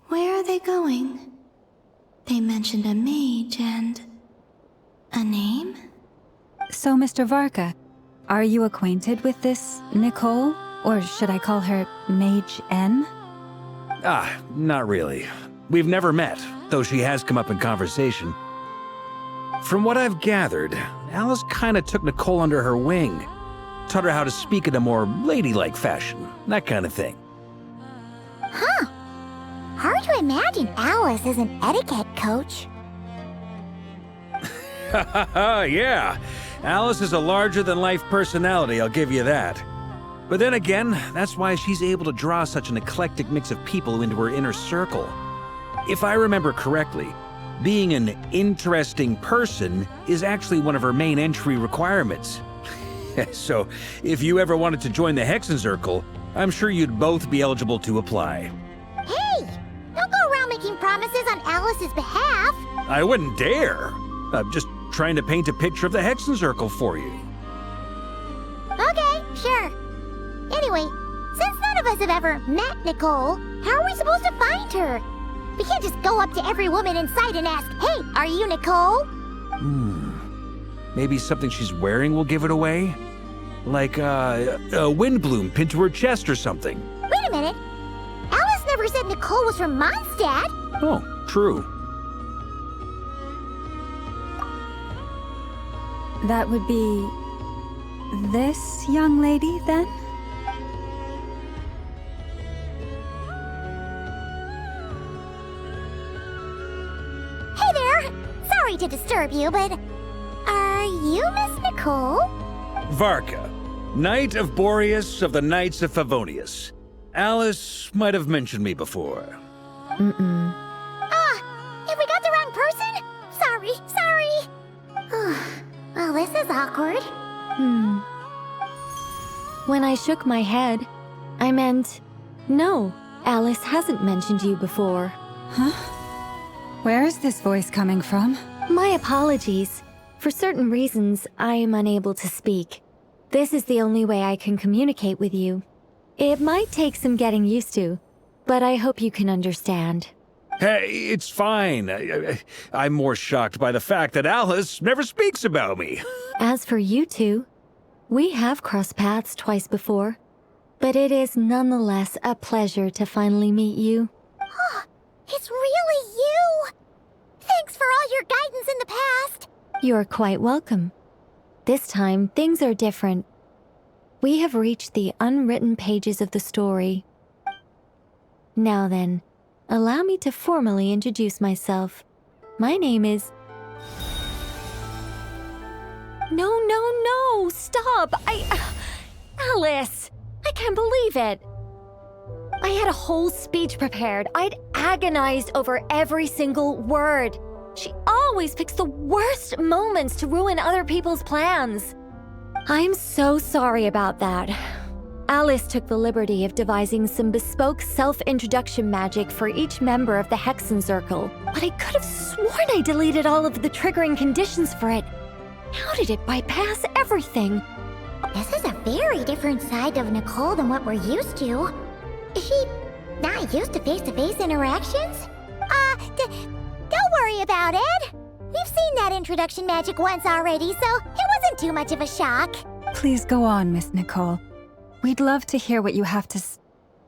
Where are they going? They mentioned a mage and... a name? So, Mr. Varka, are you acquainted with this Nicole? Or should I call her Mage N? Not really. We've never met, though she has come up in conversation. From what I've gathered, Alice kinda took Nicole under her wing. Taught her how to speak in a more ladylike fashion, that kind of thing. Huh. Hard to imagine Alice as an etiquette coach. Yeah. Alice is a larger-than-life personality, I'll give you that. But then again, that's why she's able to draw such an eclectic mix of people into her inner circle. If I remember correctly, being an interesting person is actually one of her main entry requirements. So, if you ever wanted to join the Hexencircle, I'm sure you'd both be eligible to apply. Hey! Don't go around making promises on Alice's behalf! I wouldn't dare. I'm just trying to paint a picture of the Hexencircle for you. Okay, sure. Anyway, since none of us have ever met Nicole, how are we supposed to find her? We can't just go up to every woman in sight and ask, "Hey, are you Nicole?" Maybe something she's wearing will give it away? Like, a windbloom pinned to her chest or something. Wait a minute. Alice never said Nicole was from Mondstadt. Oh, true. That would be... this young lady, then? Hey there! Sorry to disturb you, but... are you Miss Nicole? Varka, Knight of Boreas of the Knights of Favonius. Alice might have mentioned me before. If we got the wrong person? Sorry. Well, this is awkward. When I shook my head, I meant, no, Alice hasn't mentioned you before. Huh? Where is this voice coming from? My apologies. For certain reasons, I am unable to speak. This is the only way I can communicate with you. It might take some getting used to, but I hope you can understand. Hey, it's fine. I'm more shocked by the fact that Alice never speaks about me. As for you two, we have crossed paths twice before, but it is nonetheless a pleasure to finally meet you. It's really you! Thanks for all your guidance in the past! You're quite welcome. This time, things are different. We have reached the unwritten pages of the story. Now then, allow me to formally introduce myself. My name is... No, stop! Alice! I can't believe it! I had a whole speech prepared. I'd agonized over every single word. She always picks the worst moments to ruin other people's plans. I'm so sorry about that. Alice took the liberty of devising some bespoke self-introduction magic for each member of the Hexencircle, but I could have sworn I deleted all of the triggering conditions for it. How did it bypass everything? This is a very different side of Nicole than what we're used to. Is she not used to face-to-face interactions? Don't worry about it. We've seen that introduction magic once already, so it wasn't too much of a shock. Please go on, Miss Nicole. We'd love to hear what you have to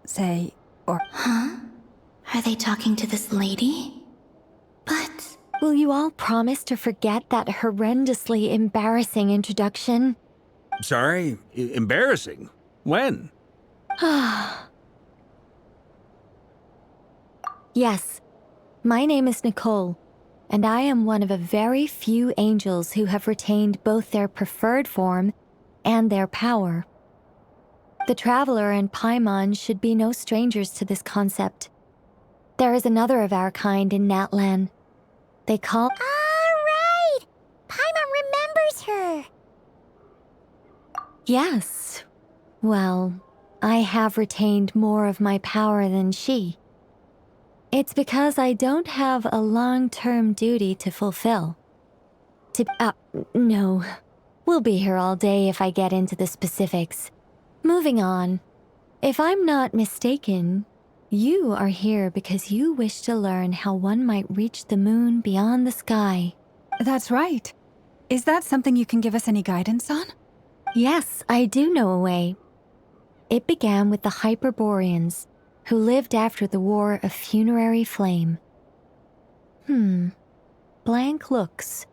say, or... Huh? Are they talking to this lady? But... Will you all promise to forget that horrendously embarrassing introduction? Sorry? Embarrassing? When? Yes. My name is Nicole, and I am one of a very few angels who have retained both their preferred form and their power. The Traveler and Paimon should be no strangers to this concept. There is another of our kind in Natlan. They call... All right! Paimon remembers her. Yes. Well, I have retained more of my power than she. It's because I don't have a long-term duty to fulfill. No. We'll be here all day if I get into the specifics. Moving on. If I'm not mistaken, you are here because you wish to learn how one might reach the moon beyond the sky. That's right. Is that something you can give us any guidance on? Yes, I do know a way. It began with the Hyperboreans, who lived after the War of Funerary Flame. Blank looks.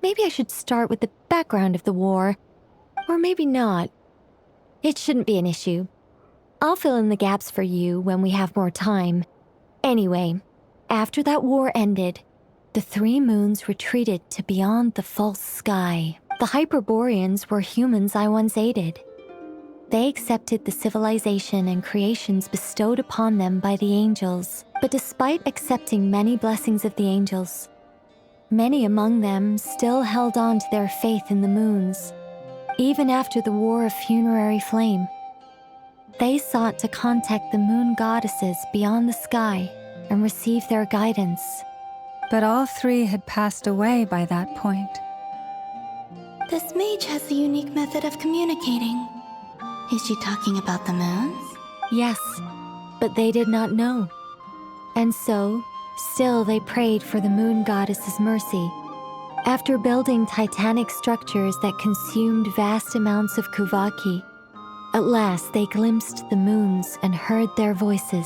Maybe I should start with the background of the war. Or maybe not. It shouldn't be an issue. I'll fill in the gaps for you when we have more time. Anyway, after that war ended, the three moons retreated to beyond the false sky. The Hyperboreans were humans I once aided. They accepted the civilization and creations bestowed upon them by the angels, but despite accepting many blessings of the angels, many among them still held on to their faith in the moons, even after the War of Funerary Flame. They sought to contact the moon goddesses beyond the sky and receive their guidance. But all three had passed away by that point. This mage has a unique method of communicating. Is she talking about the moons? Yes, but they did not know. And so, still they prayed for the moon goddess's mercy. After building titanic structures that consumed vast amounts of Kuvaki, at last they glimpsed the moons and heard their voices.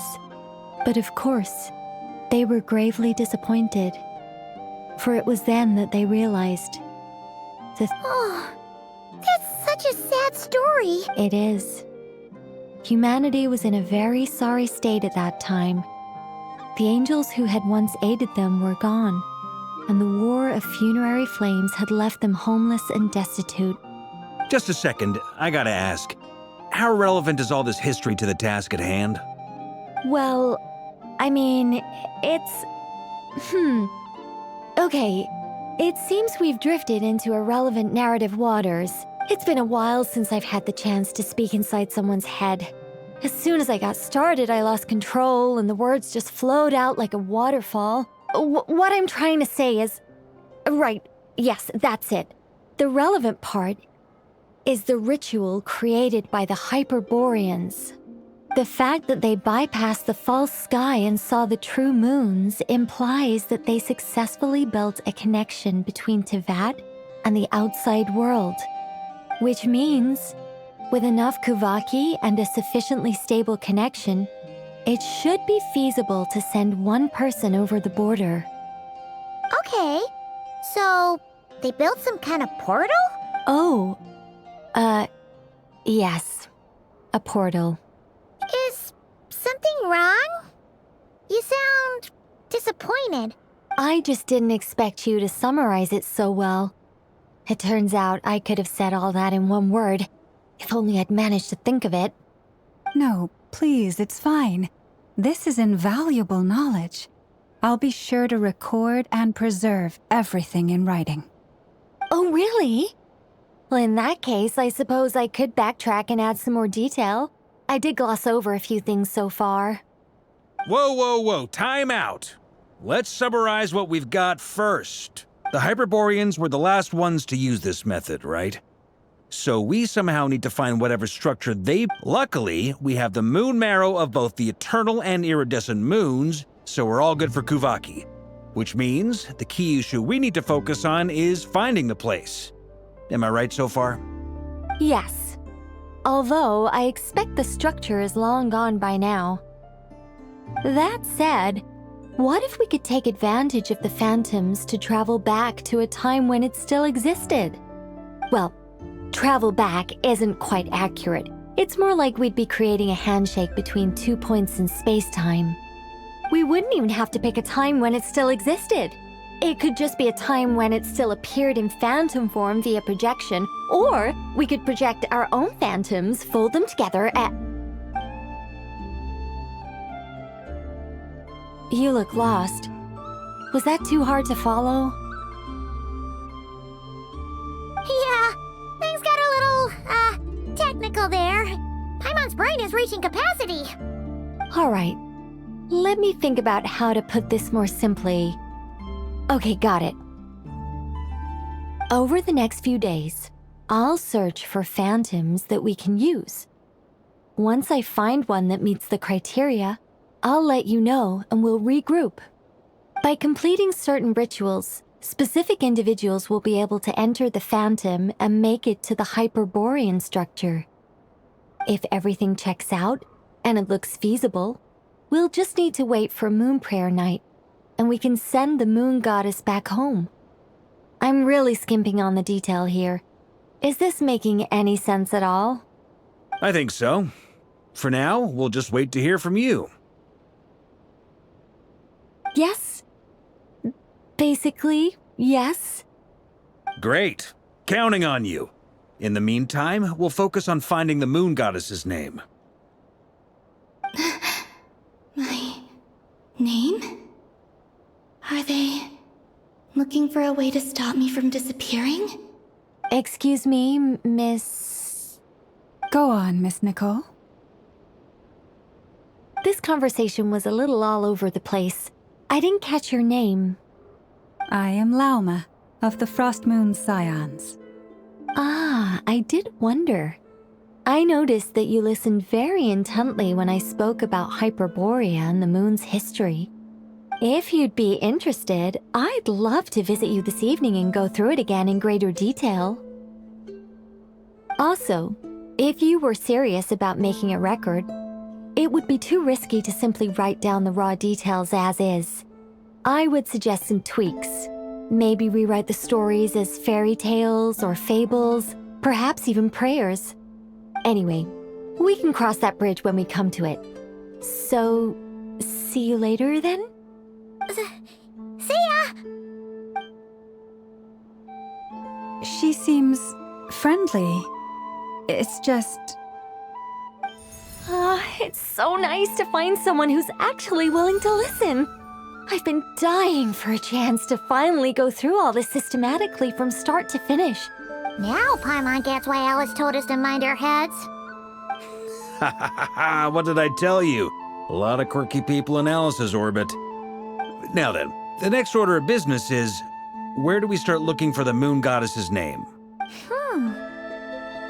But of course, they were gravely disappointed, for it was then that they realized Oh, that's such a sad story. it is. Humanity was in a very sorry state at that time. The angels who had once aided them were gone, and the War of Funerary Flames had left them homeless and destitute. Just a second, I gotta ask. How relevant is all this history to the task at hand? Well, I mean, it's... Okay, it seems we've drifted into irrelevant narrative waters. It's been a while since I've had the chance to speak inside someone's head. As soon as I got started, I lost control and the words just flowed out like a waterfall. What I'm trying to say is... Right, yes, that's it. The relevant part is the ritual created by the Hyperboreans. The fact that they bypassed the false sky and saw the true moons implies that they successfully built a connection between Tevat and the outside world. Which means, with enough Kuvaki and a sufficiently stable connection, it should be feasible to send one person over the border. Okay, so they built some kind of portal? Oh, yes. A portal. Is something wrong? You sound disappointed. I just didn't expect you to summarize it so well. It turns out I could have said all that in one word, if only I'd managed to think of it. No, please, it's fine. This is invaluable knowledge. I'll be sure to record and preserve everything in writing. Oh, really? Well, in that case, I suppose I could backtrack and add some more detail. I did gloss over a few things so far. Whoa, time out. Let's summarize what we've got first. The Hyperboreans were the last ones to use this method, right? So we somehow need to find whatever structure they... Luckily, we have the moon marrow of both the eternal and iridescent moons, so we're all good for Kuvaki. Which means the key issue we need to focus on is finding the place. Am I right so far? Yes. Although I expect the structure is long gone by now. That said, what if we could take advantage of the phantoms to travel back to a time when it still existed? Well, travel back isn't quite accurate. It's more like we'd be creating a handshake between 2 points in space-time. We wouldn't even have to pick a time when it still existed. It could just be a time when it still appeared in phantom form via projection, or we could project our own phantoms, fold them together at... You look lost. Was that too hard to follow? Yeah, things got a little, technical there. Paimon's brain is reaching capacity. All right. Let me think about how to put this more simply. Okay, got it. Over the next few days, I'll search for phantoms that we can use. Once I find one that meets the criteria, I'll let you know and we'll regroup. By completing certain rituals, specific individuals will be able to enter the phantom and make it to the Hyperborean structure. If everything checks out and it looks feasible, we'll just need to wait for Moon Prayer Night, and we can send the Moon Goddess back home. I'm really skimping on the detail here. Is this making any sense at all? I think so. For now, we'll just wait to hear from you. Yes. Basically, yes. Great. Counting on you. In the meantime, we'll focus on finding the Moon Goddess's name. My name? Are they looking for a way to stop me from disappearing? Excuse me, Miss... Go on, Miss Nicole. This conversation was a little all over the place. I didn't catch your name. I am Lauma, of the Frost Moon Scions. Ah, I did wonder. I noticed that you listened very intently when I spoke about Hyperborea and the moon's history. If you'd be interested, I'd love to visit you this evening and go through it again in greater detail. Also, if you were serious about making a record, it would be too risky to simply write down the raw details as is. I would suggest some tweaks. Maybe rewrite the stories as fairy tales or fables, perhaps even prayers. Anyway, we can cross that bridge when we come to it. So, see you later then? See ya! She seems friendly. It's just... It's so nice to find someone who's actually willing to listen. I've been dying for a chance to finally go through all this systematically from start to finish. Now Paimon gets why Alice told us to mind our heads. Ha ha ha ha! What did I tell you? A lot of quirky people in Alice's orbit. Now then, the next order of business is, where do we start looking for the Moon Goddess's name?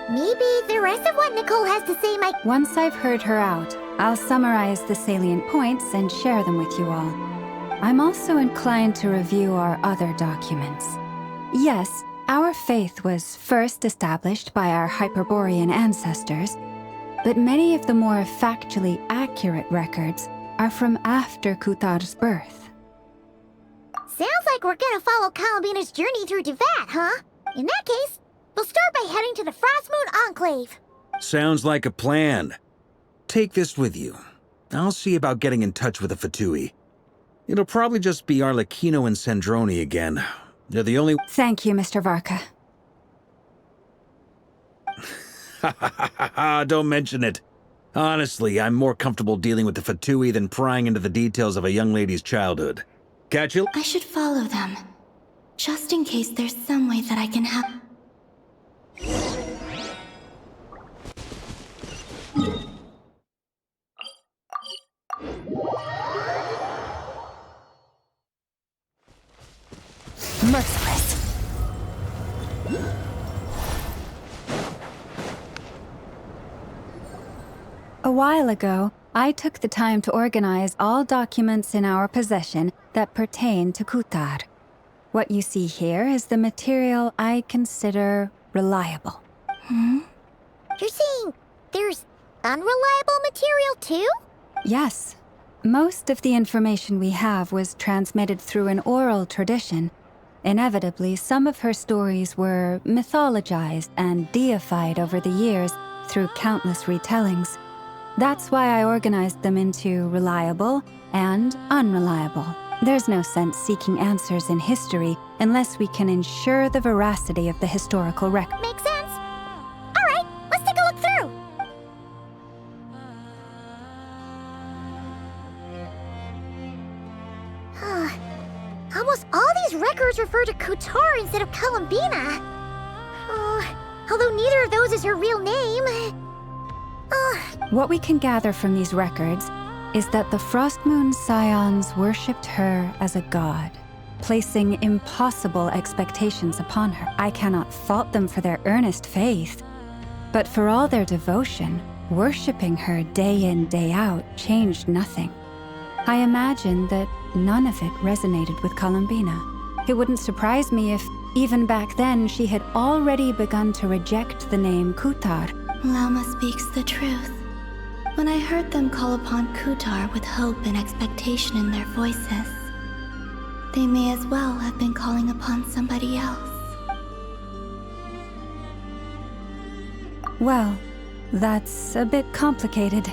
Maybe the rest of what Nicole has to say might... Once I've heard her out, I'll summarize the salient points and share them with you all. I'm also inclined to review our other documents. Yes, our faith was first established by our Hyperborean ancestors, but many of the more factually accurate records are from after Kutar's birth. Sounds like we're gonna follow Columbina's journey through Devat, huh? In that case, we'll start by heading to the Frost Moon Enclave. Sounds like a plan. Take this with you. I'll see about getting in touch with the Fatui. It'll probably just be Arlecchino and Sandroni again. They're the only... Thank you, Mr. Varka. Ha ha ha ha ha! Don't mention it. Honestly, I'm more comfortable dealing with the Fatui than prying into the details of a young lady's childhood. Catch you? I should follow them, just in case there's some way that I can help. Merciless. A while ago, I took the time to organize all documents in our possession that pertain to Kutar. What you see here is the material I consider reliable. You're saying there's unreliable material too? Yes. Most of the information we have was transmitted through an oral tradition. Inevitably, some of her stories were mythologized and deified over the years through countless retellings. That's why I organized them into reliable and unreliable. There's no sense seeking answers in history unless we can ensure the veracity of the historical record. Makes sense. All right, let's take a look through. Almost all these records refer to Kutar instead of Columbina. Although neither of those is her real name. What we can gather from these records is that the Frost Moon Scions worshipped her as a god. placing impossible expectations upon her. I cannot fault them for their earnest faith, but for all their devotion, worshipping her day in, day out changed nothing. I imagine that none of it resonated with Columbina. It wouldn't surprise me if, even back then, she had already begun to reject the name Kutar. Lama speaks the truth. When I heard them call upon Kutar with hope and expectation in their voices, they may as well have been calling upon somebody else. Well, that's a bit complicated.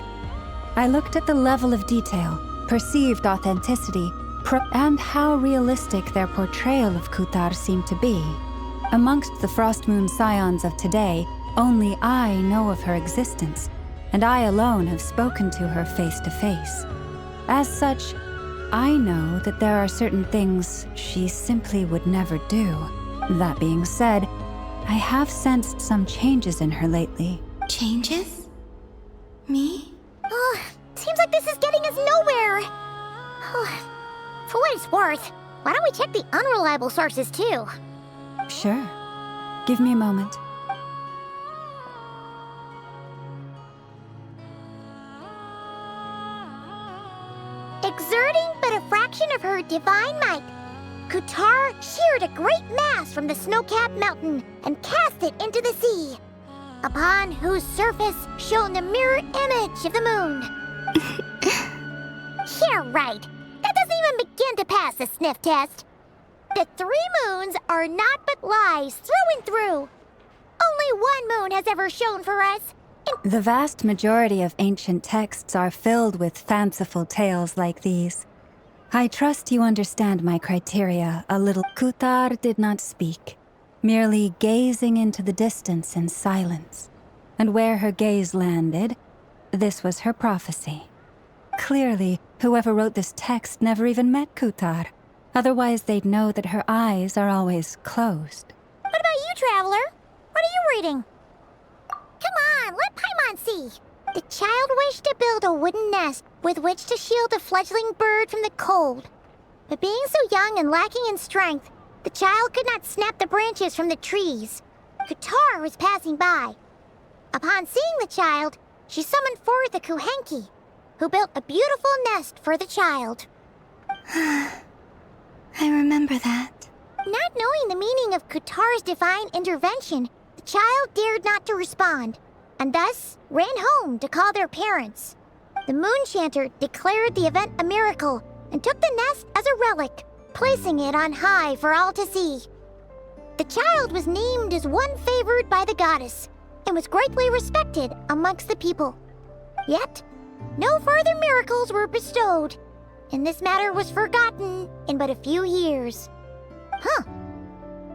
I looked at the level of detail, perceived authenticity, and how realistic their portrayal of Kutar seemed to be. Amongst the Frost Moon Scions of today, only I know of her existence, and I alone have spoken to her face to face. As such, I know that there are certain things she simply would never do. That being said, I have sensed some changes in her lately. Changes? Me? Oh, seems like this is getting us nowhere. For what it's worth, why don't we check the unreliable sources too? Sure. Give me a moment. Exerting but a fraction of her divine might, Kutar sheared a great mass from the snow-capped mountain and cast it into the sea, upon whose surface shone the mirror image of the moon. Yeah, right. That doesn't even begin to pass the sniff test. The 3 moons are naught but lies through and through. Only one moon has ever shone for us. The vast majority of ancient texts are filled with fanciful tales like these. I trust you understand my criteria a little. Kutar did not speak, merely gazing into the distance in silence. And where her gaze landed, this was her prophecy. Clearly, whoever wrote this text never even met Kutar. Otherwise, they'd know that her eyes are always closed. What about you, Traveler? What are you reading? Come on, let Paimon see. The child wished to build a wooden nest with which to shield a fledgling bird from the cold. But being so young and lacking in strength, the child could not snap the branches from the trees. Kutar was passing by. Upon seeing the child, she summoned forth a Kuhenki, who built a beautiful nest for the child. I remember that. Not knowing the meaning of Kutar's divine intervention, the child dared not to respond, and thus ran home to call their parents. The moon chanter declared the event a miracle and took the nest as a relic, placing it on high for all to see. The child was named as one favored by the goddess and was greatly respected amongst the people. Yet, no further miracles were bestowed, and this matter was forgotten in but a few years. Huh.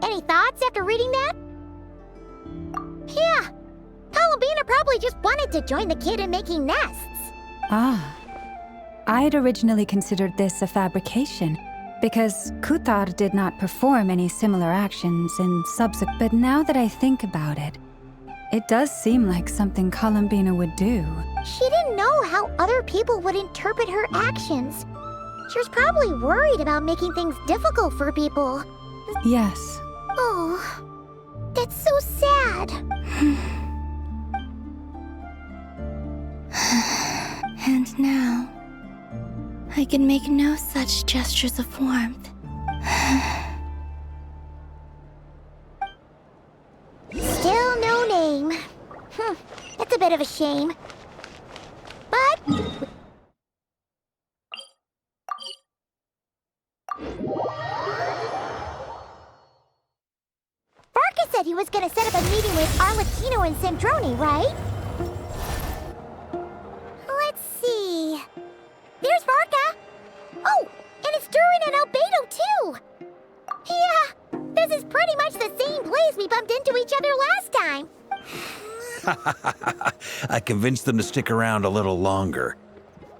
Any thoughts after reading that? Yeah. Columbina probably just wanted to join the kid in making nests. Ah. I'd originally considered this a fabrication, because Kutar did not perform any similar actions in subsequent. But now that I think about it, it does seem like something Columbina would do. She didn't know how other people would interpret her actions. She was probably worried about making things difficult for people. Yes. Oh, that's so sad. And now, I can make no such gestures of warmth. Still no name. That's a bit of a shame. But... Varka said he was gonna set up a meeting with Arlecchino and Sandrone, right? Let's see... There's Varka! Oh, and it's Durin and Albedo, too! Yeah, this is pretty much the same place we bumped into each other last time. I convinced them to stick around a little longer.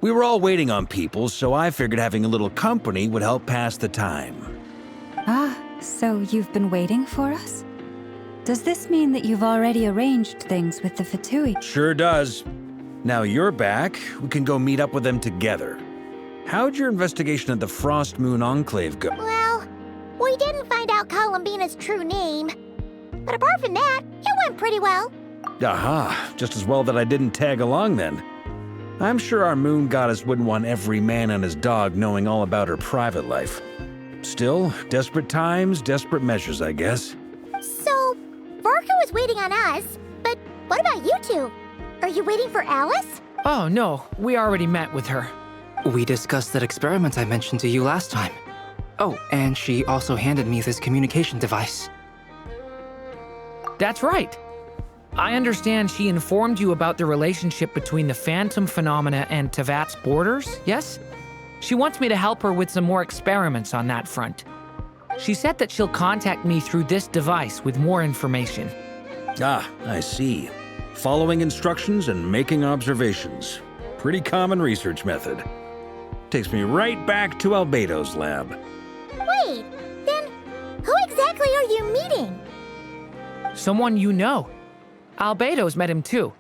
We were all waiting on people, so I figured having a little company would help pass the time. Ah, so you've been waiting for us? Does this mean that you've already arranged things with the Fatui? Sure does. Now you're back, we can go meet up with them together. How'd your investigation of the Frost Moon Enclave go? Well, out Columbina's true name. But apart from that, it went pretty well. Aha, just as well that I didn't tag along then. I'm sure our moon goddess wouldn't want every man and his dog knowing all about her private life. Still, desperate times, desperate measures, I guess. So, Varka was waiting on us, but what about you two? Are you waiting for Alice? Oh no, we already met with her. We discussed that experiment I mentioned to you last time. Oh, and she also handed me this communication device. That's right. I understand she informed you about the relationship between the phantom phenomena and Tevat's borders, yes? She wants me to help her with some more experiments on that front. She said that she'll contact me through this device with more information. Ah, I see. Following instructions and making observations. Pretty common research method. Takes me right back to Albedo's lab. Wait, then who exactly are you meeting? Someone you know. Albedo's met him too.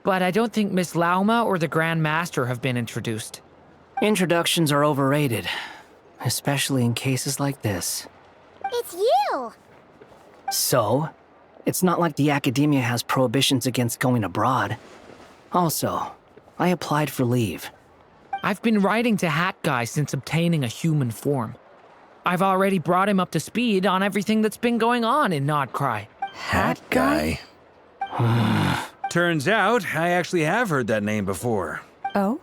But I don't think Miss Lauma or the Grand Master have been introduced. Introductions are overrated, especially in cases like this. It's you! So, it's not like the academia has prohibitions against going abroad. Also, I applied for leave. I've been writing to Hat Guy since obtaining a human form. I've already brought him up to speed on everything that's been going on in Nodcry. Hat guy? Turns out, I actually have heard that name before. Oh?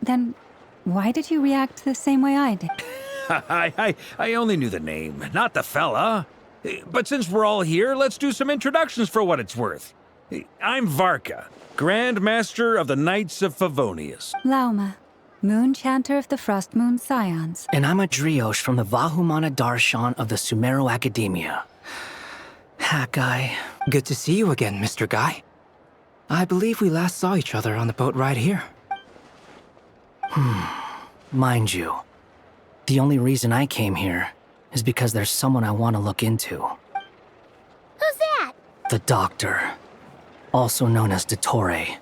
Then why did you react the same way I did? I only knew the name, not the fella. But since we're all here, let's do some introductions for what it's worth. I'm Varka, Grand Master of the Knights of Favonius. Lauma, Moon Chanter of the Frost Moon Scions. And I'm a Driosh from the Vahumana Darshan of the Sumeru Academia. Hat Guy. Good to see you again, Mr. Guy. I believe we last saw each other on the boat ride here. Mind you, the only reason I came here is because there's someone I want to look into. Who's that? The Doctor, also known as Dottore,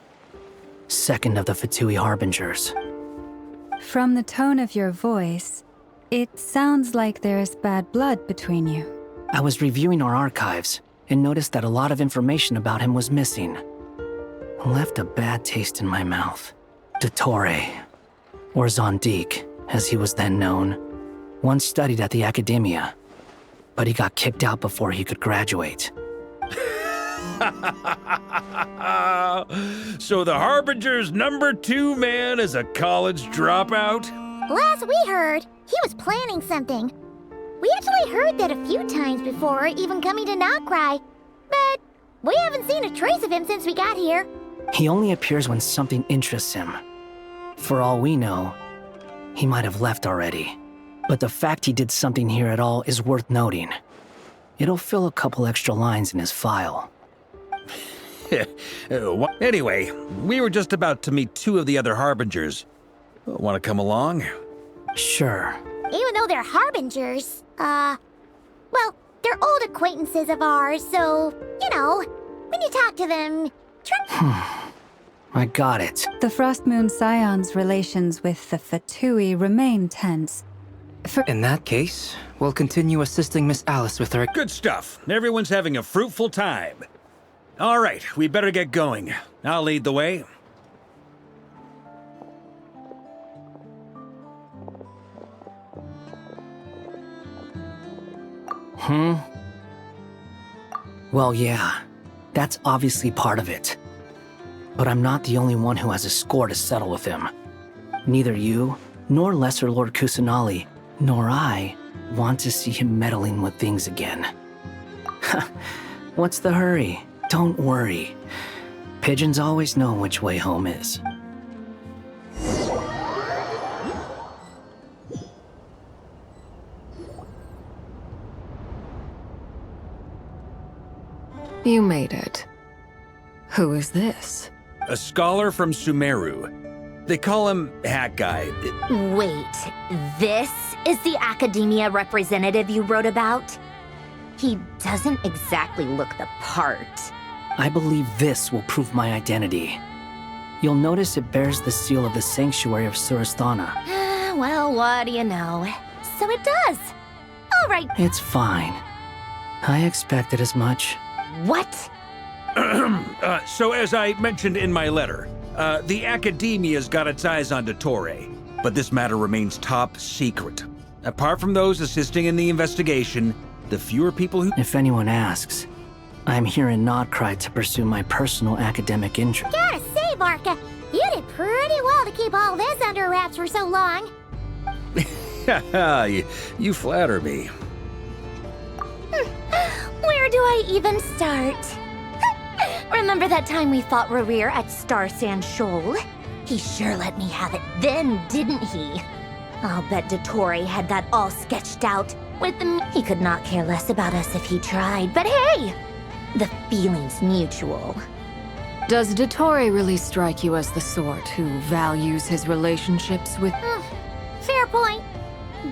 second of the Fatui Harbingers. From the tone of your voice, it sounds like there's bad blood between you. I was reviewing our archives and noticed that a lot of information about him was missing. Left a bad taste in my mouth. Dottore, or Zondik, as he was then known, once studied at the Academia, but he got kicked out before he could graduate. So the Harbinger's #2 man is a college dropout? Last we heard, he was planning something. We actually heard that a few times before, even coming to Nodcry, but we haven't seen a trace of him since we got here. He only appears when something interests him. For all we know, he might have left already. But the fact he did something here at all is worth noting. It'll fill a couple extra lines in his file. Anyway, we were just about to meet 2 of the other Harbingers. Want to come along? Sure. Even though they're Harbingers, well, they're old acquaintances of ours, so, you know, when you talk to them, I got it. The Frost Moon Scions' relations with the Fatui remain tense. In that case, we'll continue assisting Miss Alice with her. Good stuff. Everyone's having a fruitful time. All right, we better get going. I'll lead the way. Well, yeah, that's obviously part of it. But I'm not the only one who has a score to settle with him. Neither you, nor Lesser Lord Kusanali, nor I want to see him meddling with things again. What's the hurry? Don't worry. Pigeons always know which way home is. You made it. Who is this? A scholar from Sumeru. They call him Hat Guy. Wait, this is the Academia representative you wrote about? He doesn't exactly look the part. I believe this will prove my identity. You'll notice it bears the seal of the Sanctuary of Surasthana. Well, what do you know? So it does. All right. It's fine. I expected as much. What? So as I mentioned in my letter, the Academia's got its eyes on Dottore, but this matter remains top secret. Apart from those assisting in the investigation, the fewer people who— If anyone asks, I'm here in Nodcry to pursue my personal academic interest. Gotta say, Marka, you did pretty well to keep all this under wraps for so long. you flatter me. Where do I even start? Remember that time we fought Rerir at Star Sand Shoal? He sure let me have it then, didn't he? I'll bet Dottore had that all sketched out. With them, he could not care less about us if he tried, but hey! The feeling's mutual. Does Dottore really strike you as the sort who values his relationships with— Fair point.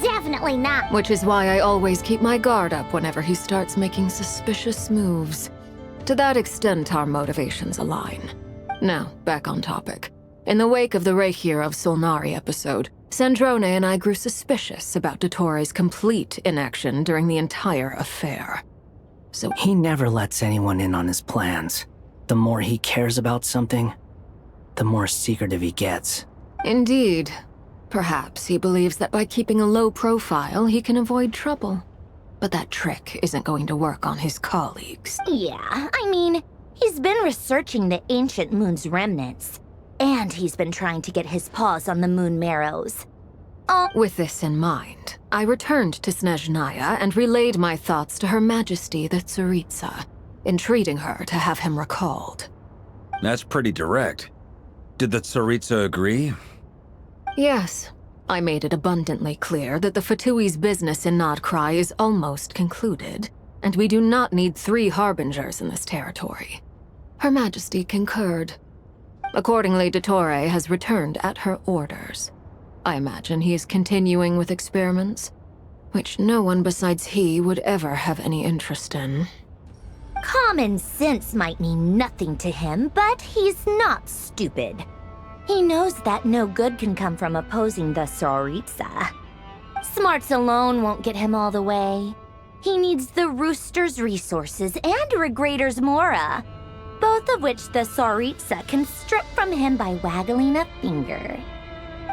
Definitely not. Which is why I always keep my guard up whenever he starts making suspicious moves. To that extent, our motivations align. Now, back on topic. In the wake of the Reikir of Solnari episode, Sandrone and I grew suspicious about Dottore's complete inaction during the entire affair. So He never lets anyone in on his plans. The more he cares about something, the more secretive he gets. indeed, perhaps he believes that by keeping a low profile, he can avoid trouble. But that trick isn't going to work on his colleagues. Yeah, I mean, he's been researching the ancient moon's remnants. And he's been trying to get his paws on the moon marrows. Oh, With this in mind, I returned to Snezhnaya and relayed my thoughts to Her Majesty the Tsaritsa, entreating her to have him recalled. That's pretty direct. Did the Tsaritsa agree? Yes, I made it abundantly clear that the Fatui's business in Nodcry is almost concluded, and we do not need 3 harbingers in this territory. Her Majesty concurred. Accordingly, Dottore has returned at her orders. I imagine he is continuing with experiments, which no one besides he would ever have any interest in. common sense might mean nothing to him, but he's not stupid. He knows that no good can come from opposing the Tsaritsa. Smarts alone won't get him all the way. He needs the Rooster's resources and Regrator's Mora, both of which the Tsaritsa can strip from him by waggling a finger.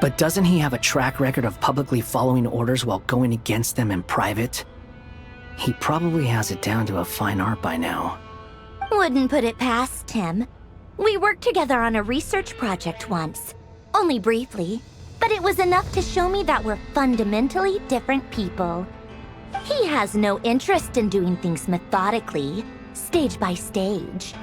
But doesn't he have a track record of publicly following orders while going against them in private? He probably has it down to a fine art by now. Wouldn't put it past him. We worked together on a research project once. Only briefly, but it was enough to show me that we're fundamentally different people. He has no interest in doing things methodically, stage by stage.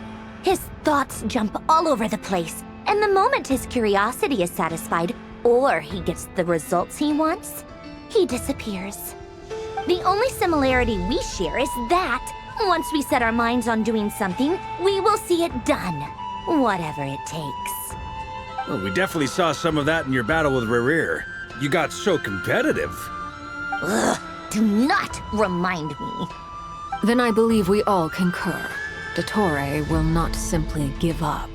His thoughts jump all over the place, and the moment his curiosity is satisfied, or he gets the results he wants, he disappears. The only similarity we share is that, once we set our minds on doing something, we will see it done, whatever it takes. Well, we definitely saw some of that in your battle with Rerir. You got so competitive. Ugh, do not remind me. Then I believe we all concur. Dottore will not simply give up.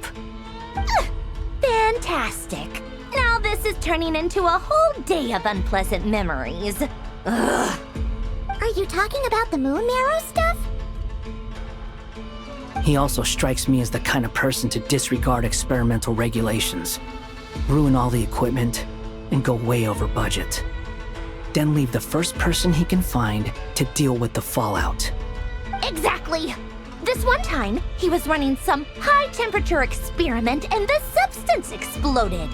Fantastic. Now this is turning into a whole day of unpleasant memories. Ugh. Are you talking about the moon marrow stuff? He also strikes me as the kind of person to disregard experimental regulations, ruin all the equipment, and go way over budget. Then leave the first person he can find to deal with the fallout. Exactly. This one time, he was running some high-temperature experiment and the substance exploded.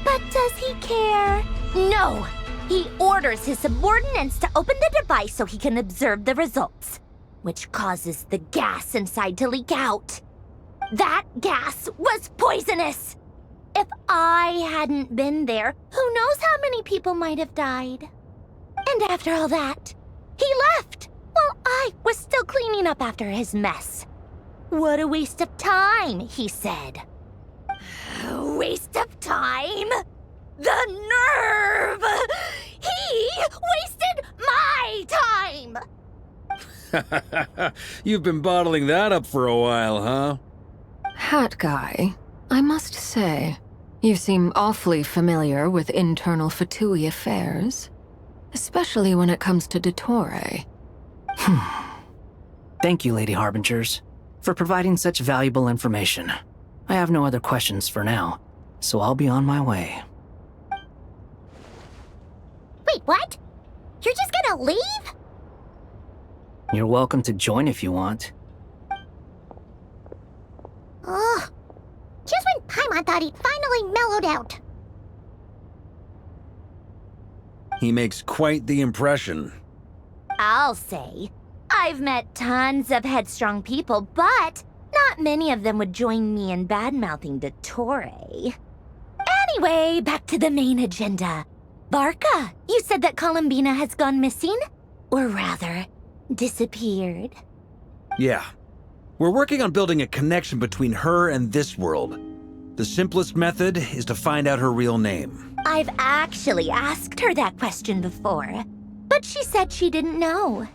But does he care? No. He orders his subordinates to open the device so he can observe the results, which causes the gas inside to leak out. That gas was poisonous. If I hadn't been there, who knows how many people might have died. And after all that, he left while I was still cleaning up after his mess. What a waste of time, he said. Waste of time? The nerve! He wasted my time! You've been bottling that up for a while, huh? Hat guy, I must say, you seem awfully familiar with internal Fatui affairs. Especially when it comes to Dottore. Thank you, Lady Harbingers, for providing such valuable information. I have no other questions for now, so I'll be on my way. Wait, what? You're just gonna leave? You're welcome to join if you want. Ugh. Just when Paimon thought he'd finally mellowed out. He makes quite the impression. I'll say. I've met tons of headstrong people, but not many of them would join me in bad-mouthing Dottore. Anyway, back to the main agenda. Barca, you said that Columbina has gone missing? Or rather, disappeared. Yeah. We're working on building a connection between her and this world. The simplest method is to find out her real name. I've actually asked her that question before, but she said she didn't know.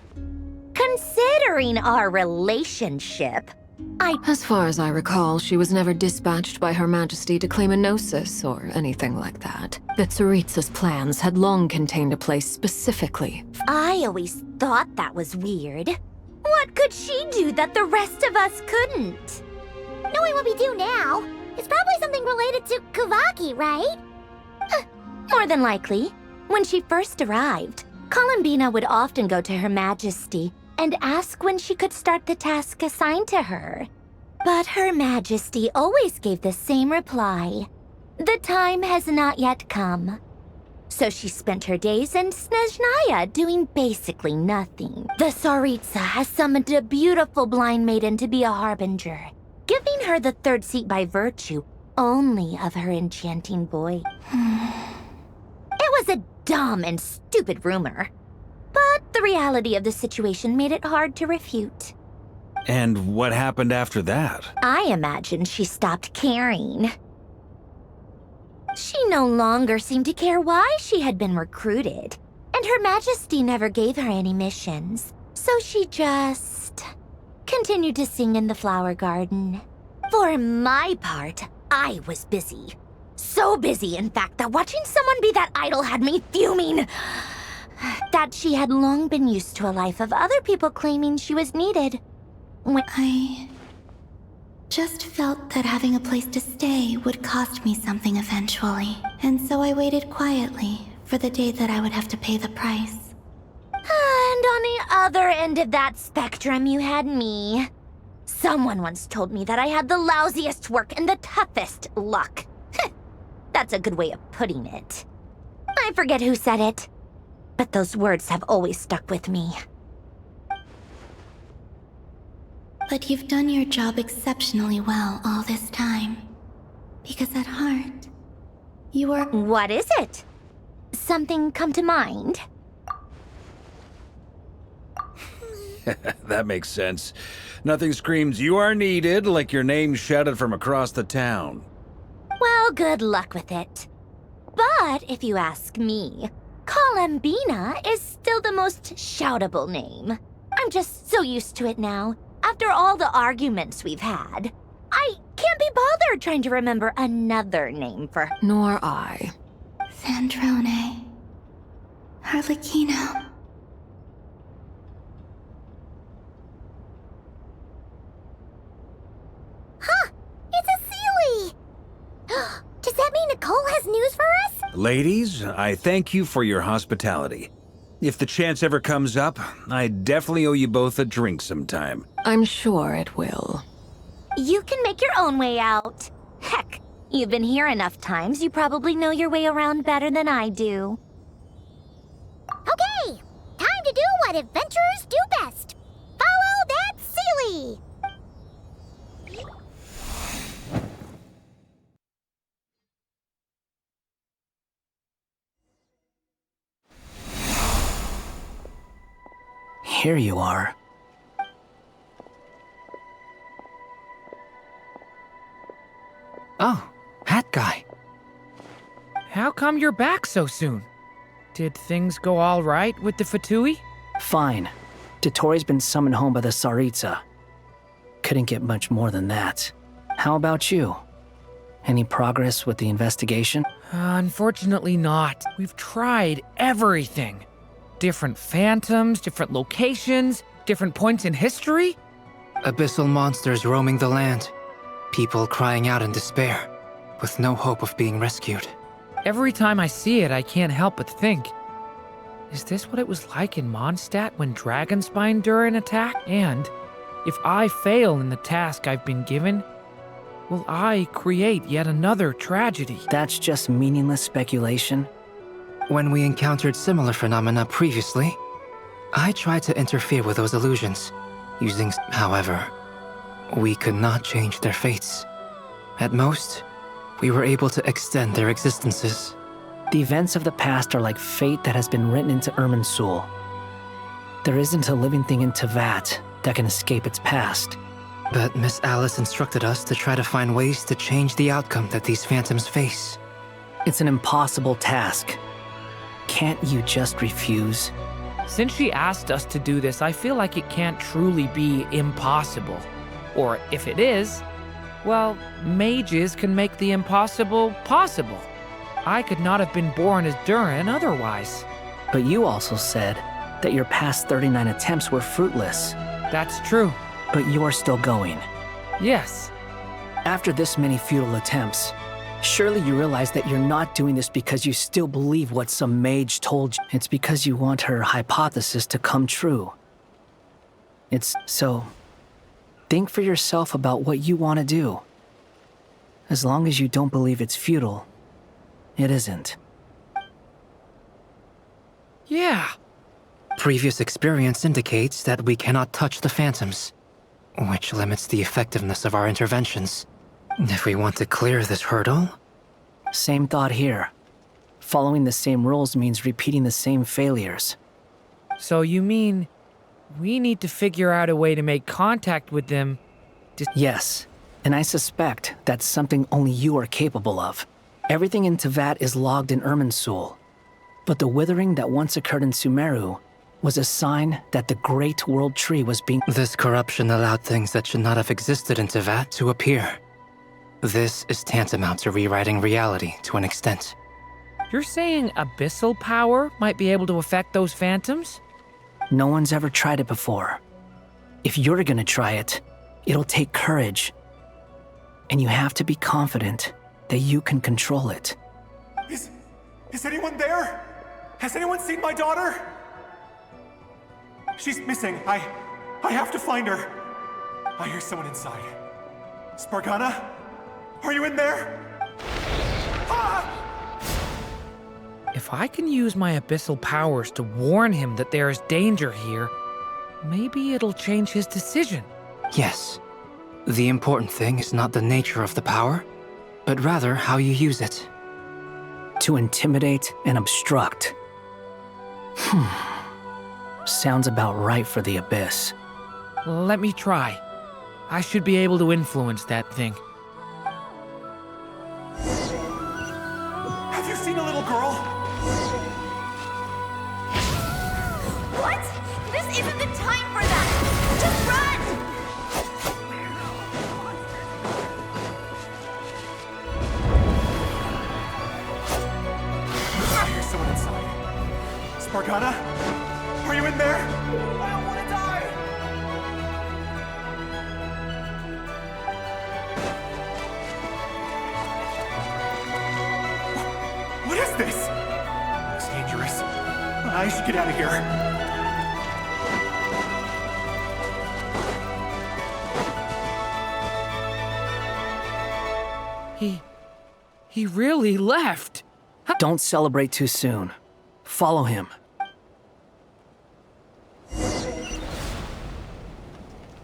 Considering our relationship, As far as I recall, she was never dispatched by Her Majesty to claim a gnosis or anything like that. That Tsaritsa's plans had long contained a place specifically. I always thought that was weird. What could she do that the rest of us couldn't? Knowing what we do now, it's probably something related to Kavaki, right? More than likely. When she first arrived, Columbina would often go to Her Majesty and ask when she could start the task assigned to her. But Her Majesty always gave the same reply. The time has not yet come. So she spent her days in Snezhnaya doing basically nothing. The Tsaritsa has summoned a beautiful blind maiden to be a harbinger, giving her the third seat by virtue only of her enchanting voice. It was a dumb and stupid rumor, but the reality of the situation made it hard to refute. And what happened after that? I imagine she stopped caring. She no longer seemed to care why she had been recruited, and Her Majesty never gave her any missions, so she just continued to sing in the flower garden. For my part, I was busy. So busy, in fact, that watching someone be that idol had me fuming. That she had long been used to a life of other people claiming she was needed. I just felt that having a place to stay would cost me something eventually, and so I waited quietly for the day that I would have to pay the price. And on the other end of that spectrum, you had me. Someone once told me that I had the lousiest work and the toughest luck. That's a good way of putting it. I forget who said it, but those words have always stuck with me. But you've done your job exceptionally well all this time. Because at heart, you are— What is it? Something come to mind? That makes sense. Nothing screams "you are needed" like your name shouted from across the town. Well, good luck with it. But if you ask me, Columbina is still the most shoutable name. I'm just so used to it now. After all the arguments we've had, I can't be bothered trying to remember another name for her. Nor I. Sandrone. Harlequino. Huh! It's a Sealy! Does that mean Nicole has news for us? Ladies, I thank you for your hospitality. If the chance ever comes up, I definitely owe you both a drink sometime. I'm sure it will. You can make your own way out. Heck, you've been here enough times, you probably know your way around better than I do. Okay! Time to do what adventurers do best! Follow that Sealy! Here you are. Oh, hat guy. How come you're back so soon? Did things go all right with the Fatui? Fine. Dottore's been summoned home by the Tsaritsa. Couldn't get much more than that. How about you? Any progress with the investigation? Unfortunately not. We've tried everything. Different phantoms, different locations, different points in history. Abyssal monsters roaming the land. People crying out in despair, with no hope of being rescued. Every time I see it, I can't help but think, is this what it was like in Mondstadt when Dragonspine Durin attacked? And if I fail in the task I've been given, will I create yet another tragedy? That's just meaningless speculation. When we encountered similar phenomena previously, I tried to interfere with those illusions, however, we could not change their fates. At most, we were able to extend their existences. The events of the past are like fate that has been written into Irminsul. There isn't a living thing in Teyvat that can escape its past. But Miss Alice instructed us to try to find ways to change the outcome that these phantoms face. It's an impossible task. Can't you just refuse? Since she asked us to do this, I feel like it can't truly be impossible. Or if it is, well, mages can make the impossible possible. I could not have been born as Durin otherwise. But you also said that your past 39 attempts were fruitless. That's true. But you're still going. Yes. After this many futile attempts, surely you realize that you're not doing this because you still believe what some mage told you. It's because you want her hypothesis to come true. So, think for yourself about what you want to do. As long as you don't believe it's futile, it isn't. Yeah. Previous experience indicates that we cannot touch the phantoms, which limits the effectiveness of our interventions. If we want to clear this hurdle... Same thought here. Following the same rules means repeating the same failures. So you mean we need to figure out a way to make contact with them? Yes, and I suspect that's something only you are capable of. Everything in Teyvat is logged in Irminsul, but the withering that once occurred in Sumeru was a sign that the Great World Tree was being... This corruption allowed things that should not have existed in Teyvat to appear. This is tantamount to rewriting reality to an extent. You're saying abyssal power might be able to affect those phantoms? No one's ever tried it before. If you're gonna try it, it'll take courage. And you have to be confident that you can control it. Is anyone there? Has anyone seen my daughter? She's missing. I have to find her. I hear someone inside. Spargana? Are you in there? Ah! If I can use my abyssal powers to warn him that there is danger here, maybe it'll change his decision. Yes. The important thing is not the nature of the power, but rather how you use it. To intimidate and obstruct. Sounds about right for the Abyss. Let me try. I should be able to influence that thing. Have you seen a little girl? What? This isn't the time for that! Just run! I hear someone inside. Spargana? Are you in there? I don't want to die! What is this? Looks dangerous. I should get out of here. He really left. Don't celebrate too soon. Follow him.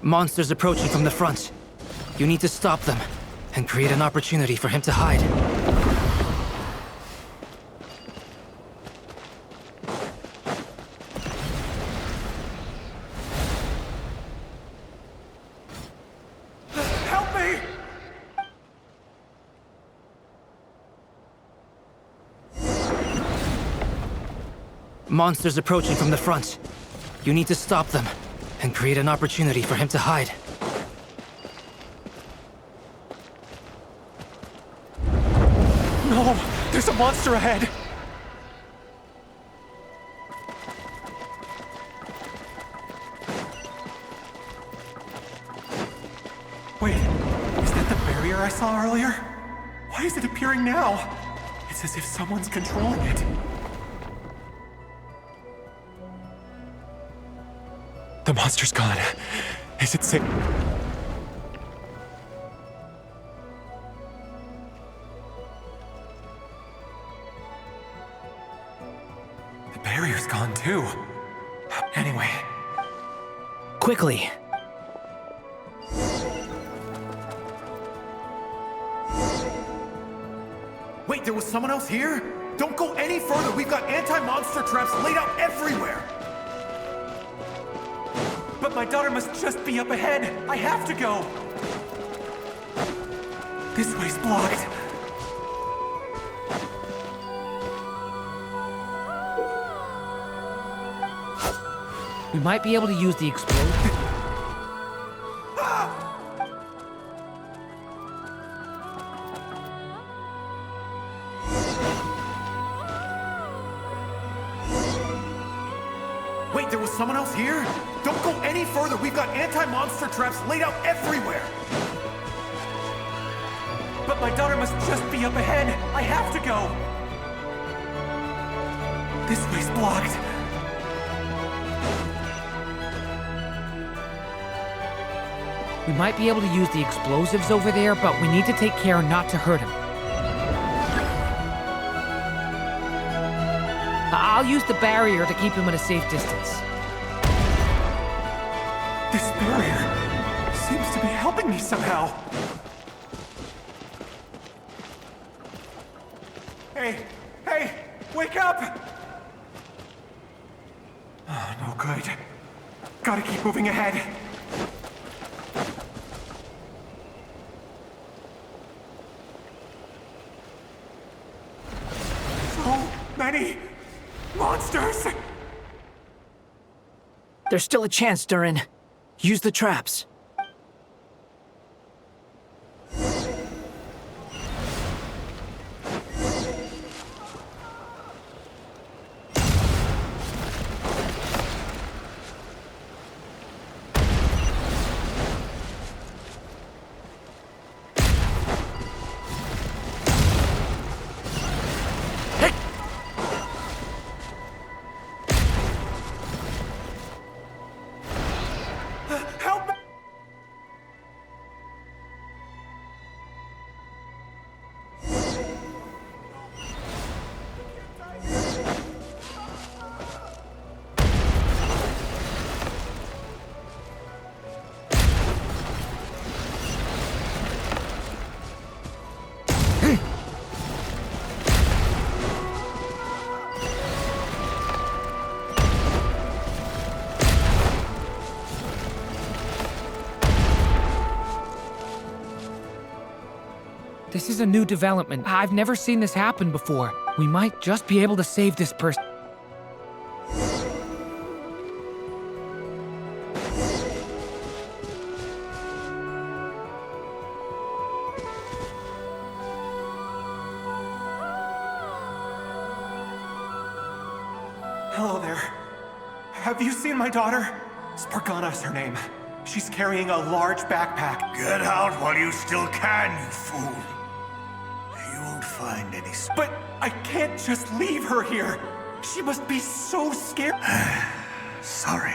Monsters approaching from the front. You need to stop them and create an opportunity for him to hide. Help me! Monsters approaching from the front. You need to stop them and create an opportunity for him to hide. No! There's a monster ahead! Wait, is that the barrier I saw earlier? Why is it appearing now? It's as if someone's controlling it. The monster's gone. Is it safe? The barrier's gone too. Anyway. Quickly! Wait, there was someone else here? Don't go any further. We've got anti-monster traps laid out everywhere. But my daughter must just be up ahead. I have to go. This way's blocked. We might be able to use the explosive. Wait, there was someone else here? Don't go any further. We've got anti-monster traps laid out everywhere. But my daughter must just be up ahead. I have to go. This way's blocked. We might be able to use the explosives over there, but we need to take care not to hurt him. I'll use the barrier to keep him at a safe distance. This barrier seems to be helping me somehow. Hey, wake up! Oh, no good. Gotta keep moving ahead. So many monsters! There's still a chance, Durin. Use the traps. Help me! This is a new development. I've never seen this happen before. We might just be able to save this person. Hello there. Have you seen my daughter? Spargana is her name. She's carrying a large backpack. Get out while you still can, you fool. You won't find any But I can't just leave her here. She must be so scared. Sorry.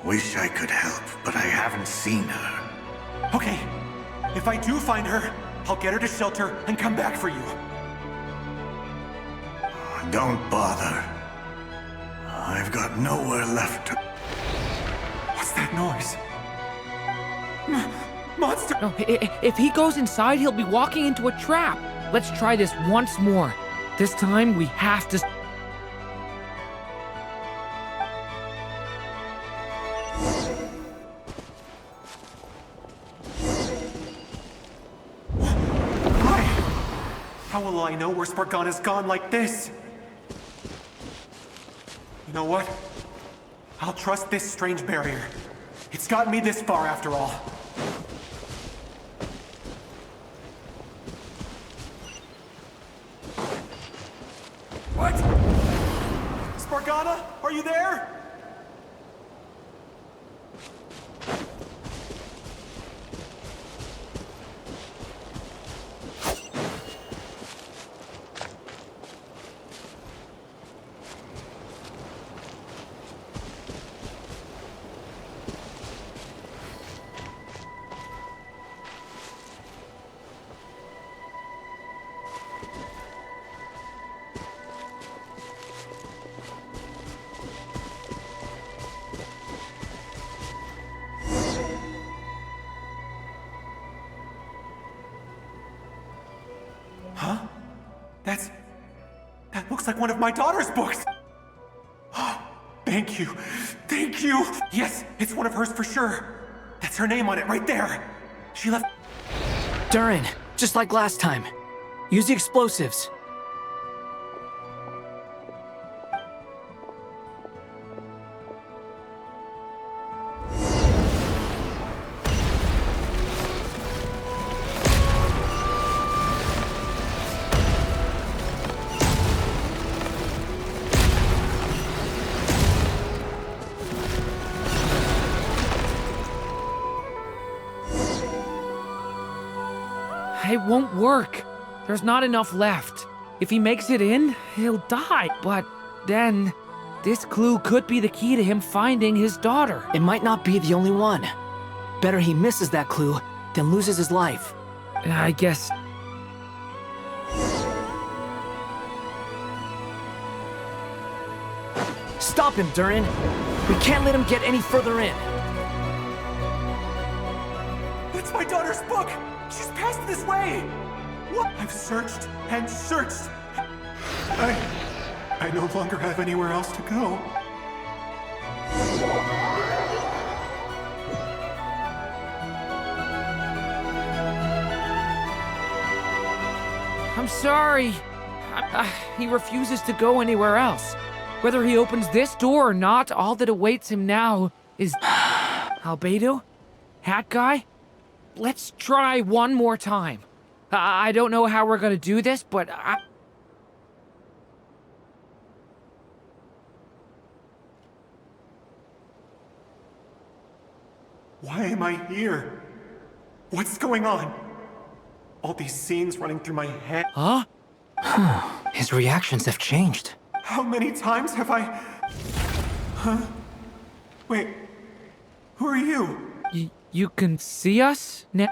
Wish I could help, but I haven't seen her. Okay, if I do find her, I'll get her to shelter and come back for you. Don't bother. I've got nowhere left to... What's that noise? Monster! No, if he goes inside, he'll be walking into a trap. Let's try this once more. This time, we have to... Why? How will I know where Spargana's gone like this? You know what? I'll trust this strange barrier. It's gotten me this far after all. What? Spargana, are you there? That looks like one of my daughter's books! Thank you. Thank you! Yes, it's one of hers for sure. That's her name on it right there. She left... Durin, just like last time. Use the explosives. It won't work. There's not enough left. If he makes it in, he'll die. But then, this clue could be the key to him finding his daughter. It might not be the only one. Better he misses that clue than loses his life. I guess... Stop him, Durin. We can't let him get any further in. That's my daughter's book! She's passed this way! What? I've searched and searched. I no longer have anywhere else to go. I'm sorry. He refuses to go anywhere else. Whether he opens this door or not, all that awaits him now is... Albedo? Hat Guy? Let's try one more time. I don't know how we're gonna do this, but Why am I here? What's going on? All these scenes running through my head. Huh? His reactions have changed. How many times have I... Huh? Wait. Who are you? You can see us now?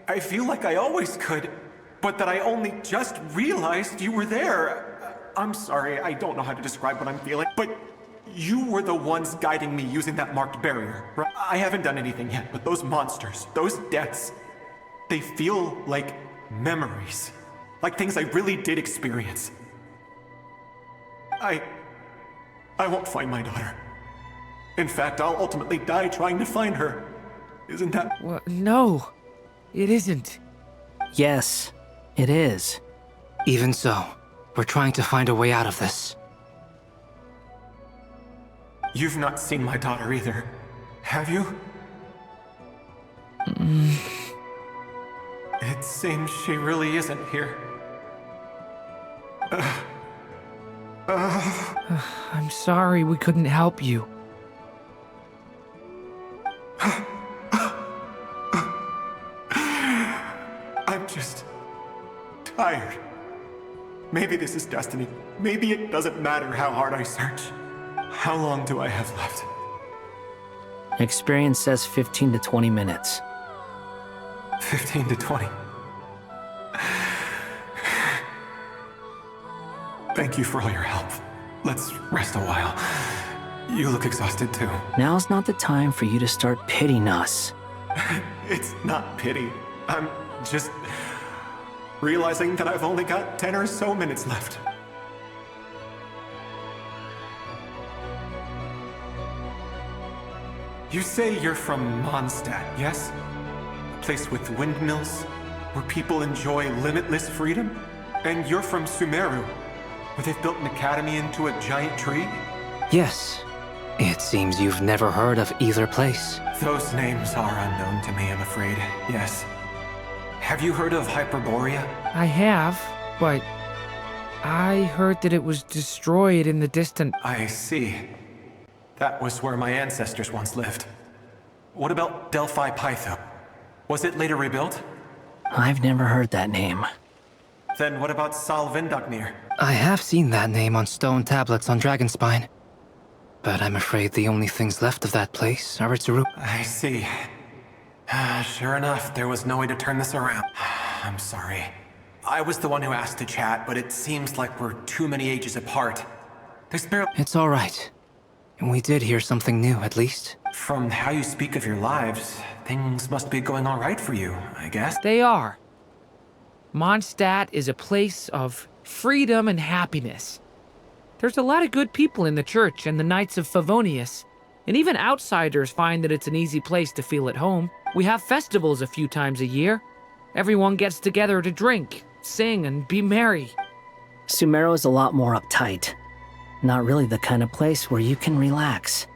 I feel like I always could, but that I only just realized you were there. I'm sorry, I don't know how to describe what I'm feeling, but you were the ones guiding me using that marked barrier, right? I haven't done anything yet, but those monsters, those deaths, they feel like memories. Like things I really did experience. I won't find my daughter. In fact, I'll ultimately die trying to find her. Isn't that... Well, no, it isn't. Yes, it is. Even so, we're trying to find a way out of this. You've not seen my daughter either, have you? It seems she really isn't here. I'm sorry we couldn't help you. I'm just... tired. Maybe this is destiny. Maybe it doesn't matter how hard I search. How long do I have left? Experience says 15 to 20 minutes. 15 to 20. Thank you for all your help. Let's rest a while. You look exhausted too. Now's not the time for you to start pitying us. It's not pity. I'm just realizing that I've only got 10 or so minutes left. You say you're from Mondstadt, yes? A place with windmills, where people enjoy limitless freedom? And you're from Sumeru, where they've built an academy into a giant tree? Yes. It seems you've never heard of either place. Those names are unknown to me, I'm afraid, yes. Have you heard of Hyperborea? I have, but I heard that it was destroyed in the distant... I see. That was where my ancestors once lived. What about Delphi Pytho? Was it later rebuilt? I've never heard that name. Then what about Sal Vindagnir? I have seen that name on stone tablets on Dragonspine. But I'm afraid the only things left of that place are its ruins. I see. Sure enough, there was no way to turn this around. I'm sorry. I was the one who asked to chat, but it seems like we're too many ages apart. There's barely... It's all right. We did hear something new, at least. From how you speak of your lives, things must be going all right for you, I guess. They are. Mondstadt is a place of freedom and happiness. There's a lot of good people in the church and the Knights of Favonius, and even outsiders find that it's an easy place to feel at home. We have festivals a few times a year. Everyone gets together to drink, sing, and be merry. Sumeru is a lot more uptight. Not really the kind of place where you can relax.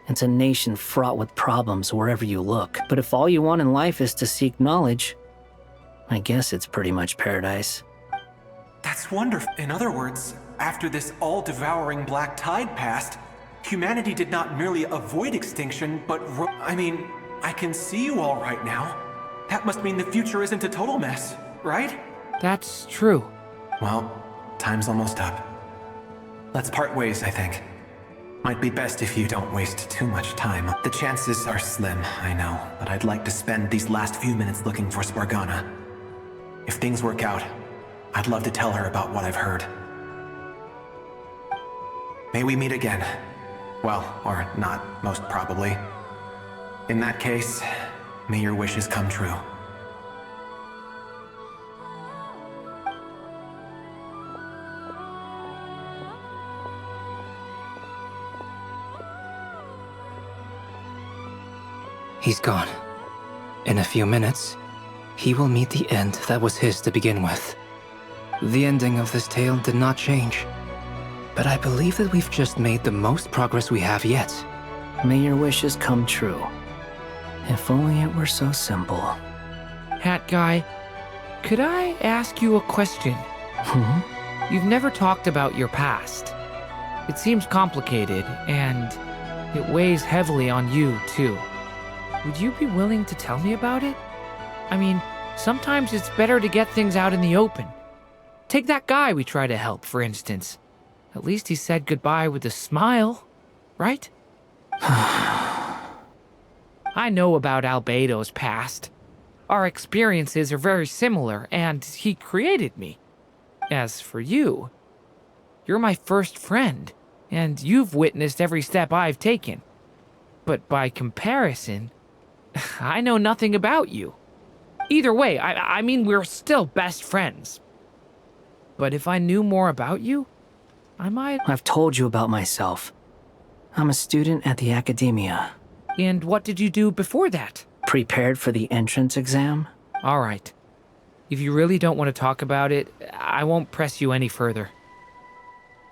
It's a nation fraught with problems wherever you look. But if all you want in life is to seek knowledge, I guess it's pretty much paradise. That's wonderful. In other words, after this all-devouring black tide passed, humanity did not merely avoid extinction, but I can see you all right now. That must mean the future isn't a total mess, right? That's true. Well, time's almost up. Let's part ways, I think. Might be best if you don't waste too much time. The chances are slim, I know, but I'd like to spend these last few minutes looking for Spargana. If things work out, I'd love to tell her about what I've heard. May we meet again. Well, or not, most probably. In that case, may your wishes come true. He's gone. In a few minutes, he will meet the end that was his to begin with. The ending of this tale did not change, but I believe that we've just made the most progress we have yet. May your wishes come true. If only it were so simple. Hat Guy, could I ask you a question? You've never talked about your past. It seems complicated, and it weighs heavily on you, too. Would you be willing to tell me about it? I mean, sometimes it's better to get things out in the open. Take that guy we try to help, for instance. At least he said goodbye with a smile, right? I know about Albedo's past. Our experiences are very similar, and he created me. As for you, you're my first friend, and you've witnessed every step I've taken. But by comparison, I know nothing about you. Either way, I mean, we're still best friends. But if I knew more about you, I might... I've told you about myself. I'm a student at the academia. And what did you do before that? Prepared for the entrance exam? All right. If you really don't want to talk about it, I won't press you any further.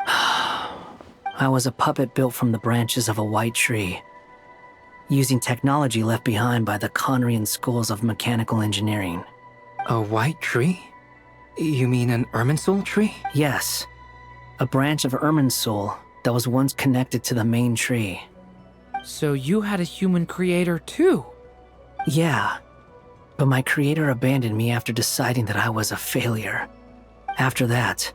I was a puppet built from the branches of a white tree, using technology left behind by the Conrian schools of mechanical engineering. A white tree? You mean an Irminsul tree? Yes. A branch of Irminsul that was once connected to the main tree. So you had a human creator too? Yeah. But my creator abandoned me after deciding that I was a failure. After that...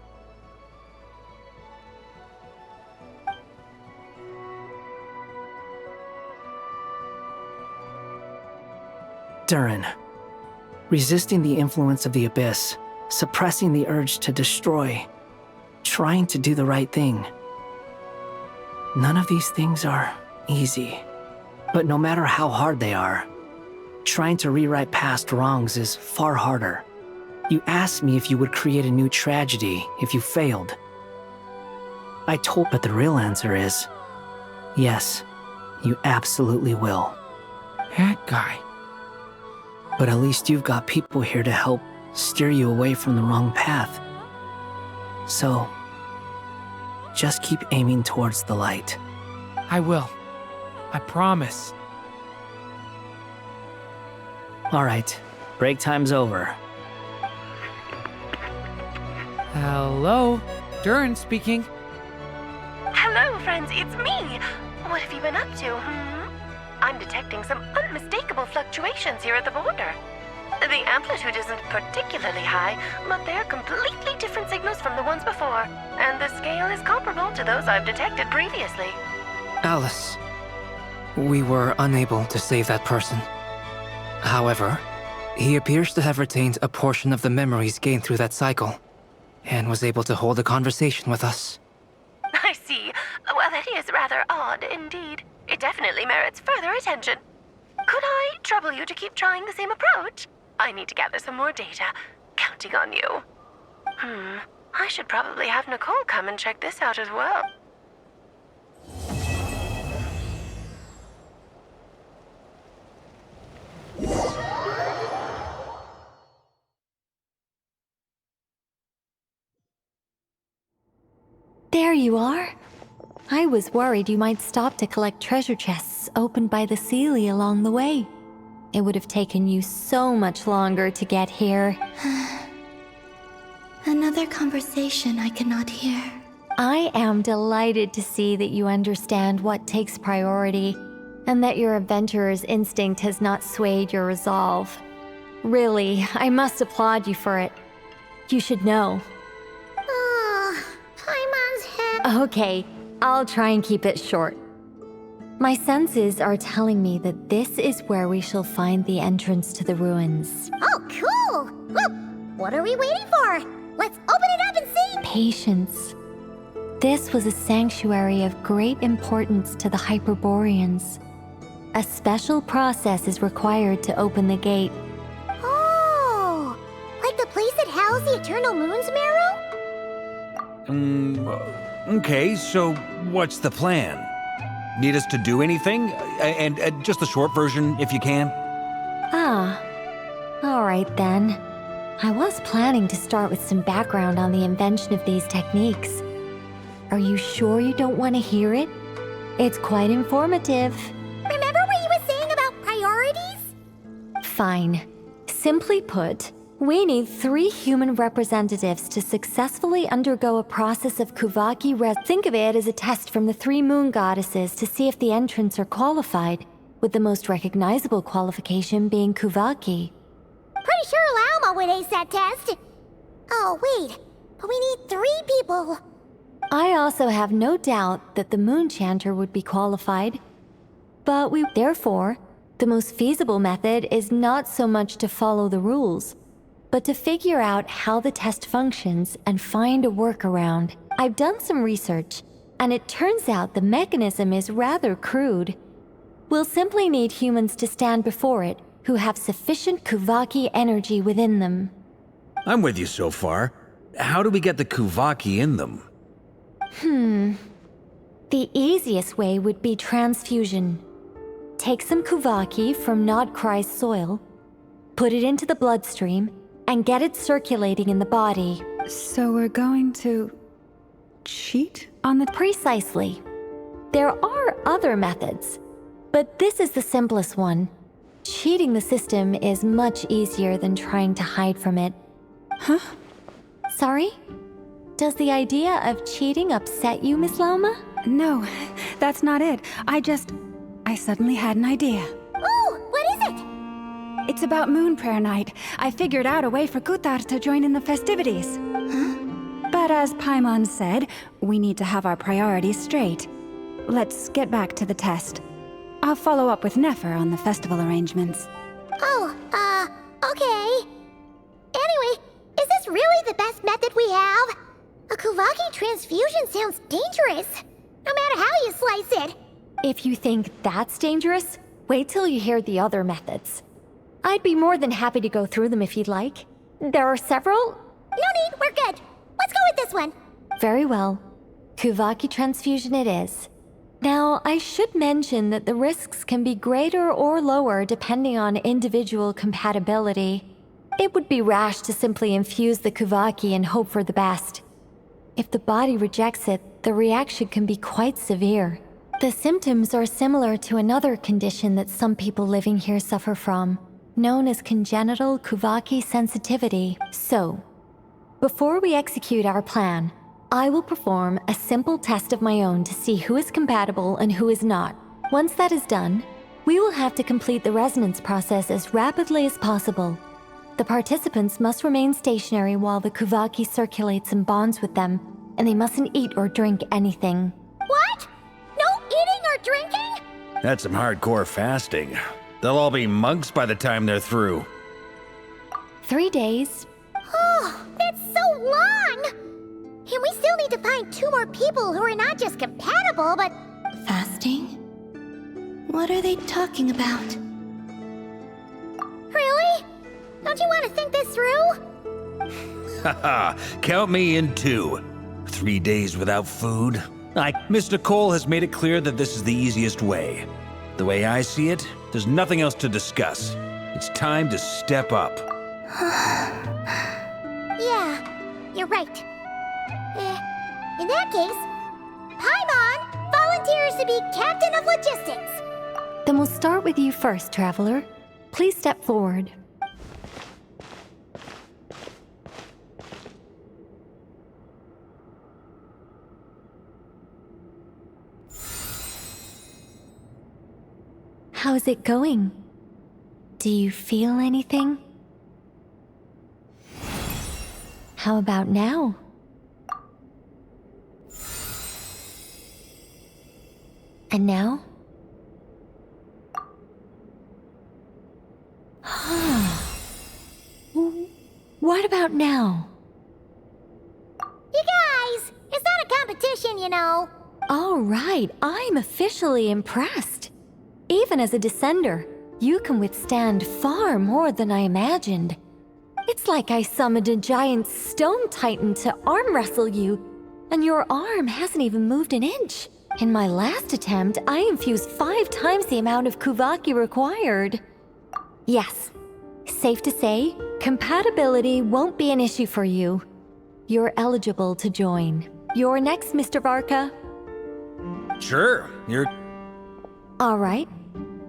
Durin. Resisting the influence of the Abyss, suppressing the urge to destroy, trying to do the right thing. None of these things are easy. But no matter how hard they are, trying to rewrite past wrongs is far harder. You asked me if you would create a new tragedy if you failed. I told, but the real answer is, yes, you absolutely will. That guy. But at least you've got people here to help steer you away from the wrong path. So, just keep aiming towards the light. I will. I promise. All right, break time's over. Hello? Durin speaking. Hello, friends, it's me. What have you been up to, I'm detecting some unmistakable fluctuations here at the border. The amplitude isn't particularly high, but they're completely different signals from the ones before, and the scale is comparable to those I've detected previously. Alice, we were unable to save that person. However, he appears to have retained a portion of the memories gained through that cycle, and was able to hold a conversation with us. I see. Well, that is rather odd indeed. It definitely merits further attention. Could I trouble you to keep trying the same approach? I need to gather some more data. Counting on you. I should probably have Nicole come and check this out as well. There you are. I was worried you might stop to collect treasure chests opened by the Seelie along the way. It would have taken you so much longer to get here. Another conversation I cannot hear. I am delighted to see that you understand what takes priority, and that your adventurer's instinct has not swayed your resolve. Really, I must applaud you for it. You should know. Paimon's head. Okay, I'll try and keep it short. My senses are telling me that this is where we shall find the entrance to the ruins. Oh, cool! Well, what are we waiting for? Let's open it up and see! Patience. This was a sanctuary of great importance to the Hyperboreans. A special process is required to open the gate. Oh! Like the place that housed the Eternal Moon's marrow? Okay, so what's the plan? Need us to do anything? And just the short version, if you can. Ah. All right then. I was planning to start with some background on the invention of these techniques. Are you sure you don't want to hear it? It's quite informative. Remember what you were saying about priorities? Fine. Simply put, we need 3 human representatives to successfully undergo a process of Kuvaki Think of it as a test from the 3 moon goddesses to see if the entrants are qualified, with the most recognizable qualification being Kuvaki. Pretty sure Lauma would ace that test. Oh, wait. But we need 3 people. I also have no doubt that the Moon Chanter would be qualified. But therefore, the most feasible method is not so much to follow the rules, but to figure out how the test functions and find a workaround. I've done some research, and it turns out the mechanism is rather crude. We'll simply need humans to stand before it who have sufficient Kuvaki energy within them. I'm with you so far. How do we get the Kuvaki in them? The easiest way would be transfusion. Take some Kuvaki from Nodcry's soil, put it into the bloodstream, and get it circulating in the body. So we're going to cheat on the... Precisely. There are other methods, but this is the simplest one. Cheating the system is much easier than trying to hide from it. Huh? Sorry? Does the idea of cheating upset you, Miss Lauma? No, that's not it. I suddenly had an idea. Oh, what is it? It's about Moon Prayer Night. I figured out a way for Kutar to join in the festivities. But as Paimon said, we need to have our priorities straight. Let's get back to the test. I'll follow up with Nefer on the festival arrangements. Oh, okay. Anyway, is this really the best method we have? A Kuvaki transfusion sounds dangerous, no matter how you slice it. If you think that's dangerous, wait till you hear the other methods. I'd be more than happy to go through them if you'd like. There are several. No need, we're good. Let's go with this one. Very well. Kuvaki transfusion it is. Now, I should mention that the risks can be greater or lower depending on individual compatibility. It would be rash to simply infuse the Kuvaki and hope for the best. If the body rejects it, the reaction can be quite severe. The symptoms are similar to another condition that some people living here suffer from, known as congenital Kuvaki sensitivity. So, before we execute our plan, I will perform a simple test of my own to see who is compatible and who is not. Once that is done, we will have to complete the resonance process as rapidly as possible. The participants must remain stationary while the Kuvaki circulates and bonds with them, and they mustn't eat or drink anything. What? No eating or drinking? That's some hardcore fasting. They'll all be monks by the time they're through. 3 days. Oh, that's so long! And we still need to find 2 more people who are not just compatible, but... Fasting? What are they talking about? Really? Don't you want to think this through? Haha, count me in too. 3 days without food? Miss Nicole has made it clear that this is the easiest way. The way I see it, there's nothing else to discuss. It's time to step up. Yeah, you're right. In that case, Paimon volunteers to be Captain of Logistics. Then we'll start with you first, Traveler. Please step forward. How's it going? Do you feel anything? How about now? And now? What about now? You guys, it's not a competition, you know. All right, I'm officially impressed. Even as a descender, you can withstand far more than I imagined. It's like I summoned a giant stone titan to arm wrestle you, and your arm hasn't even moved an inch. In my last attempt, I infused 5 times the amount of Kuvaki required. Yes, safe to say, compatibility won't be an issue for you. You're eligible to join. You're next, Mr. Varka. Sure, you're... All right.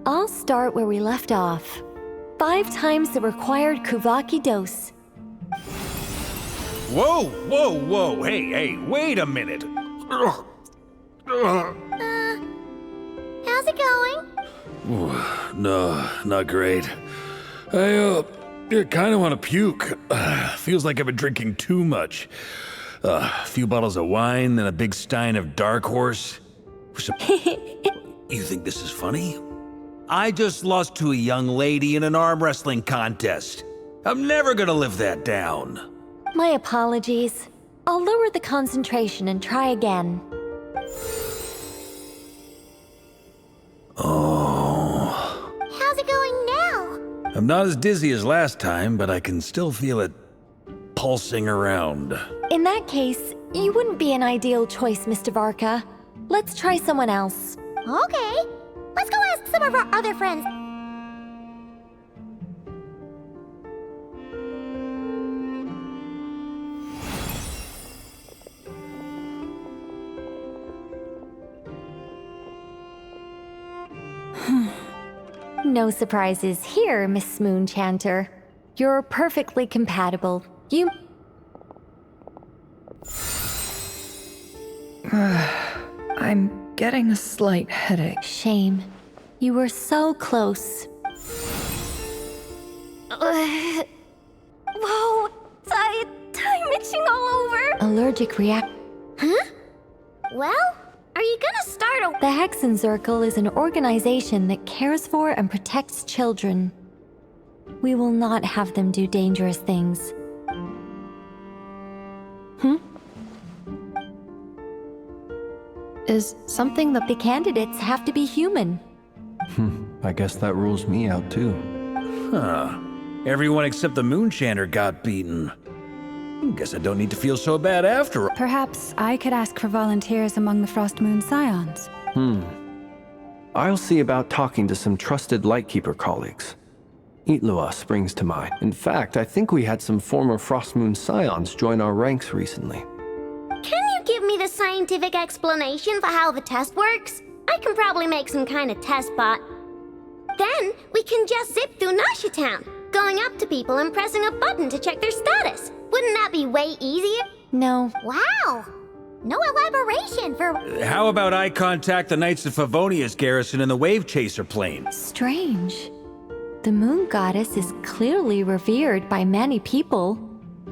I'll start where we left off. 5 times the required Kuvaki dose. Whoa, whoa, whoa, hey, wait a minute. How's it going? No, not great. I kinda wanna puke. Feels like I've been drinking too much. A few bottles of wine, then a big stein of Dark Horse. You think this is funny? I just lost to a young lady in an arm wrestling contest. I'm never gonna live that down. My apologies. I'll lower the concentration and try again. Oh. How's it going now? I'm not as dizzy as last time, but I can still feel it pulsing around. In that case, you wouldn't be an ideal choice, Mr. Varka. Let's try someone else. Okay, let's go ask some of our other friends. No surprises here, Miss Moonchanter. You're perfectly compatible. You... I'm getting a slight headache. Shame. You were so close. Whoa, time itching all over. Allergic react... Huh? Well, are you gonna start a... The Hexenzirkel is an organization that cares for and protects children. We will not have them do dangerous things. Is something that The candidates have to be human. I guess that rules me out too. Huh. Everyone except the Moonchanter got beaten. Guess I don't need to feel so bad after all. Perhaps I could ask for volunteers among the Frost Moon Scions. I'll see about talking to some trusted Lightkeeper colleagues. Itlua springs to mind. In fact, I think we had some former Frost Moon Scions join our ranks recently. Can you give me the scientific explanation for how the test works? I can probably make some kind of test bot. Then we can just zip through Nasha Town, going up to people and pressing a button to check their status. Wouldn't that be way easier? No. Wow! No elaboration for... How about I contact the Knights of Favonia's garrison in the Wave Chaser plane? Strange. The Moon Goddess is clearly revered by many people.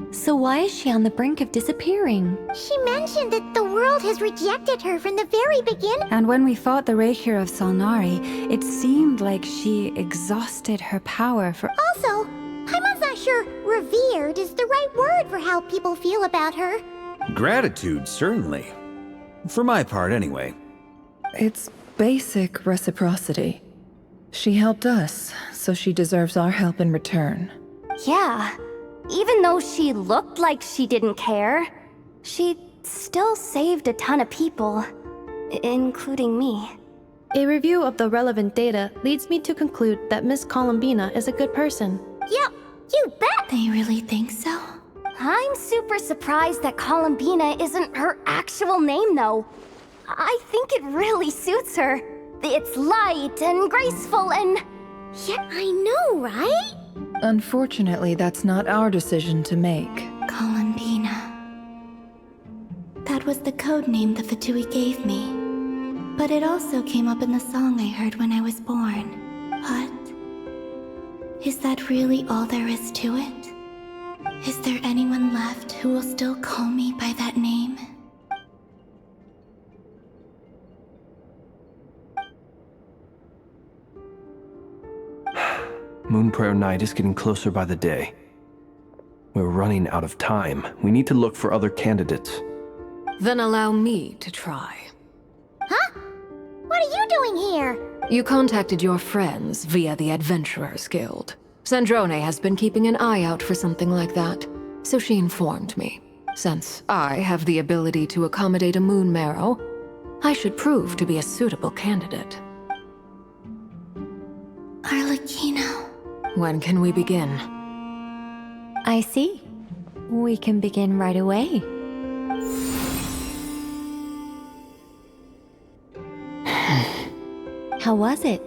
So why is she on the brink of disappearing? She mentioned that the world has rejected her from the very beginning. And when we fought the Rakier of Solnari, it seemed like she exhausted her power for... Also, I'm not sure revered is the right word for how people feel about her. Gratitude, certainly. For my part, anyway. It's basic reciprocity. She helped us, so she deserves our help in return. Yeah. even though she looked like she didn't care, she still saved a ton of people, including me. A review of the relevant data leads me to conclude that Miss Columbina is a good person. Yep, you bet! They really think so? I'm super surprised that Columbina isn't her actual name, though. I think it really suits her. It's light and graceful and... Yeah, I know, right? Unfortunately, that's not our decision to make. Columbina. That was the code name the Fatui gave me. But it also came up in the song I heard when I was born. But... is that really all there is to it? Is there anyone left who will still call me by that name? Moon Prayer Night is getting closer by the day. We're running out of time. We need to look for other candidates. Then allow me to try. Huh? What are you doing here? You contacted your friends via the Adventurers Guild. Sandrone has been keeping an eye out for something like that, so she informed me. Since I have the ability to accommodate a moon marrow, I should prove to be a suitable candidate. Arlecchino. When can we begin? I see. We can begin right away. How was it?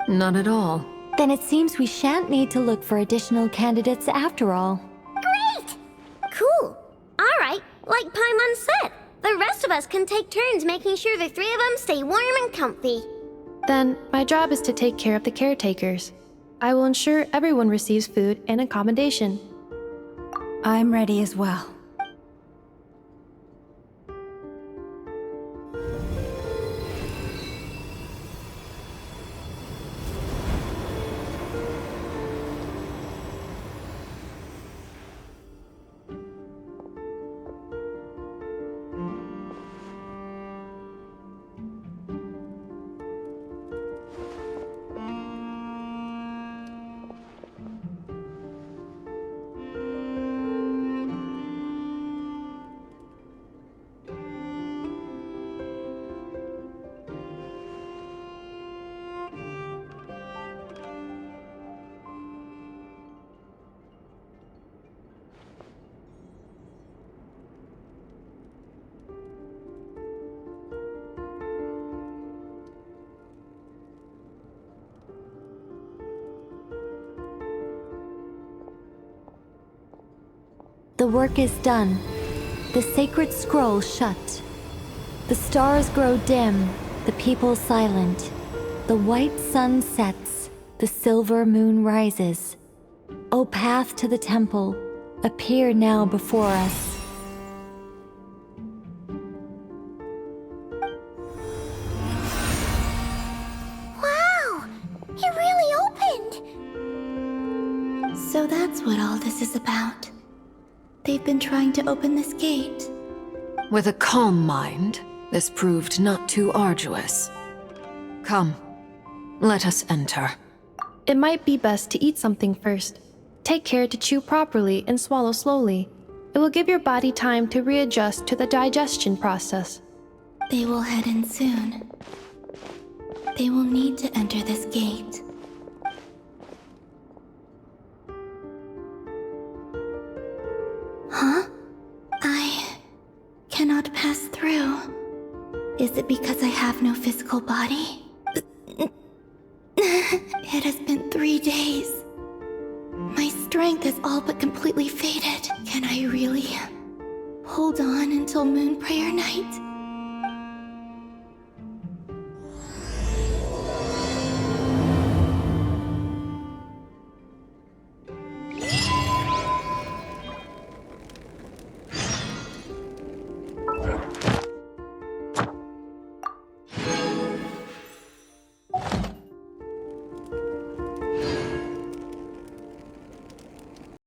Not at all. Then it seems we shan't need to look for additional candidates after all. Great! Cool. Alright, like Paimon said, the rest of us can take turns making sure the three of them stay warm and comfy. Then, my job is to take care of the caretakers. I will ensure everyone receives food and accommodation. I'm ready as well. The work is done. The sacred scroll shut. The stars grow dim, the people silent. The white sun sets, the silver moon rises. O path to the temple, appear now before us. Wow! It really opened! So that's what all this is about. They've been trying to open this gate. With a calm mind, this proved not too arduous. Come, let us enter. It might be best to eat something first. Take care to chew properly and swallow slowly. It will give your body time to readjust to the digestion process. They will head in soon. They will need to enter this gate. Huh? I cannot pass through. Is it because I have no physical body? It has been 3 days. My strength is all but completely faded. Can I really hold on until Moon Prayer Night?